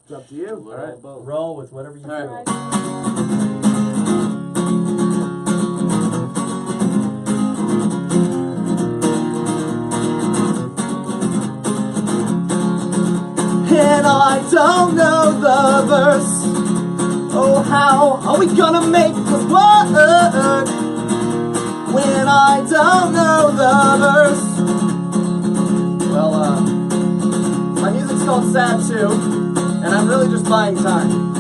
It's up to you. all right. Roll with whatever you All feel. right. when I don't know the verse. Oh, how are we gonna make this work when I don't know the verse? Well, my music's called Sad too, and I'm really just buying time.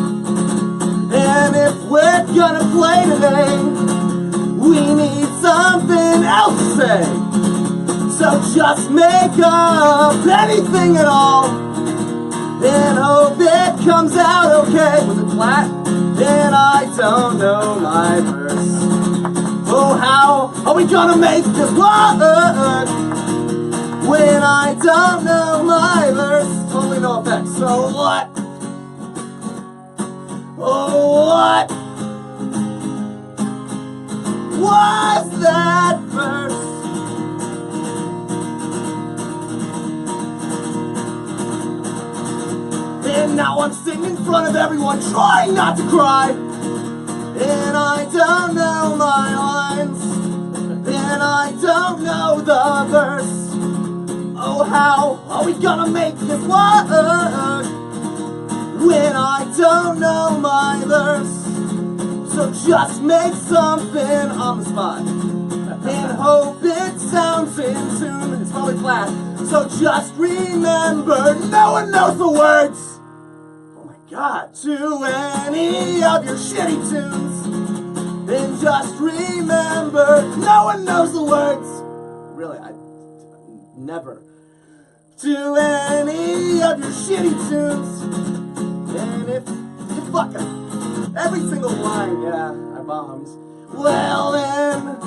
And if we're gonna play today, we need something else to say. So just make up anything at all and hope it comes out okay. Was it flat? And I don't know my verse. Oh, how are we gonna make this work when I don't know my verse? Totally no effects. So what? Oh, what was that verse? And now I'm sitting in front of everyone trying not to cry. And I don't know my lines. And I don't know the verse. Oh, how are we gonna make this work when I don't know my verse? So just make something on the spot and hope it sounds in tune. It's probably flat. So just remember, no one knows the words. Oh my God, to any of your shitty tunes. And just remember, no one knows the words. Really, I never. To any of your shitty tunes. And if you fuck up every single line, yeah, I bombs. Well then,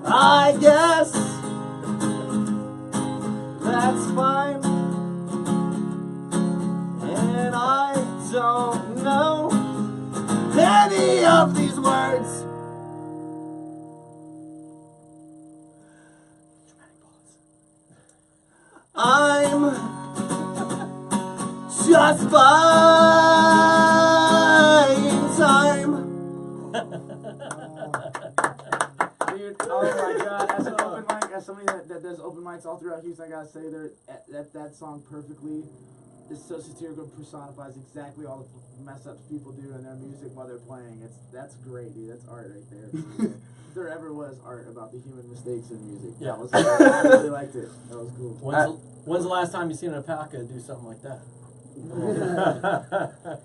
I guess that's fine. And I don't know any of these words. I'm just buying time. Dude, oh my God! As an open mic, as somebody that does open mics all throughout Houston, I gotta say that song perfectly is so satirical, personifies exactly all the mess ups people do in their music while they're playing. That's great, dude. That's art right there. If there ever was art about the human mistakes in music, Yeah. that was. I really liked it. That was cool. When's the last time you seen an alpaca do something like that?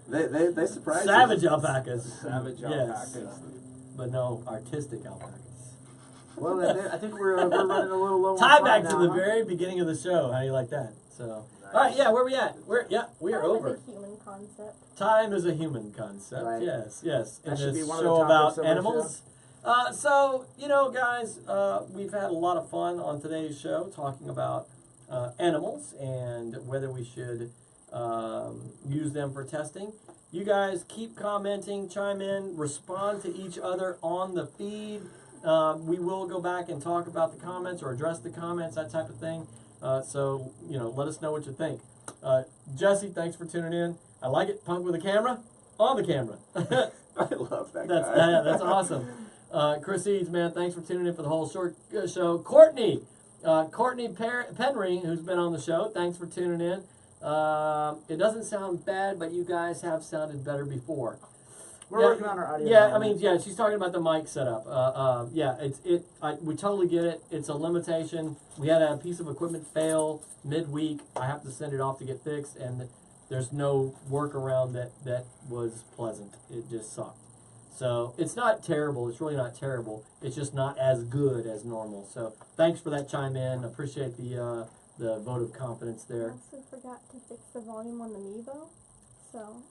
They surprised Savage you. alpacas. Savage Yes. alpacas. But no, artistic alpacas. Well, I think we're running a little low. Tie on back time to now, the huh? very beginning of the show. How do you like that? So, all right, yeah, where we at? We are over. Time is a human concept. Time is a human concept. Right. Yes, yes. That In should this be one of the show topics about of our animals. So, you know, guys, we've had a lot of fun on today's show talking about animals and whether we should use them for testing. You guys keep commenting, chime in, respond to each other on the feed. We will go back and talk about the comments or address the comments, that type of thing. So, you know, let us know what you think. Jesse, thanks for tuning in. I like it. Punk with a camera. On the camera. I love that That's guy. that's awesome. Chris Eads, man, thanks for tuning in for the whole short show. Courtney Penry, who's been on the show, thanks for tuning in. It doesn't sound bad, but you guys have sounded better before. We're working on our audio. Yeah, now, I mean, man. yeah, she's talking about the mic setup. Yeah, we totally get it. It's a limitation. We had a piece of equipment fail midweek. I have to send it off to get fixed, and there's no workaround that was pleasant. It just sucked. So it's not terrible. It's really not terrible. It's just not as good as normal. So thanks for that chime in. Appreciate the vote of confidence I there. also forgot to fix the volume on the Mevo, so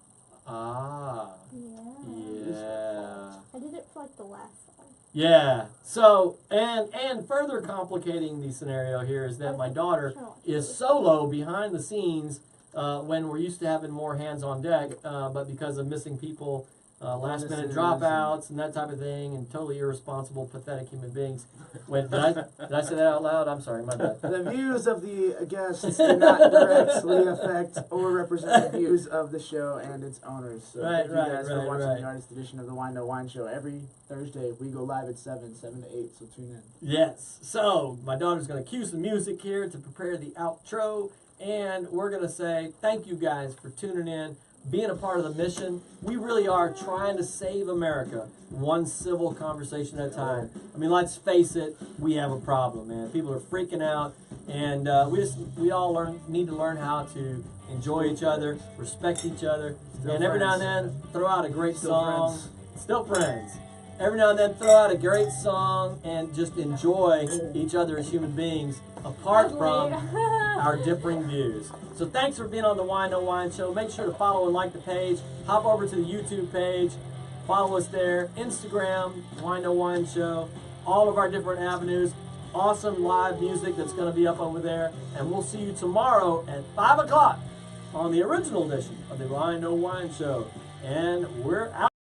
Ah, yeah. I did it for like the last one. Yeah. So, and further complicating the scenario here is that my daughter is solo behind the scenes when we're used to having more hands on deck, but because of missing people, last minute dropouts and that type of thing, and totally irresponsible, pathetic human beings. Wait, did I say that out loud? I'm sorry, my bad. The views of the guests do not directly affect or represent the views of the show and its owners. So thank you guys for watching the artist edition of the Wine No Wine Show. Every Thursday we go live at 7 to 8, so tune in. Yes. So my daughter's going to cue some music here to prepare the outro. And we're going to say thank you guys for tuning in, being a part of the mission. We really are trying to save America one civil conversation at a time. I mean, let's face it, we have a problem, man. People are freaking out, and we all need to learn how to enjoy each other, respect each other, and every now and then throw out a great song. Still friends. Every now and then throw out a great song and just enjoy each other as human beings apart from our differing views. So thanks for being on the Whine No Whine Show. Make sure to follow and like the page. Hop over to the YouTube page. Follow us there. Instagram, Whine No Whine Show. All of our different avenues. Awesome live music that's going to be up over there. And we'll see you tomorrow at 5 o'clock on the original edition of the Whine No Whine Show. And we're out.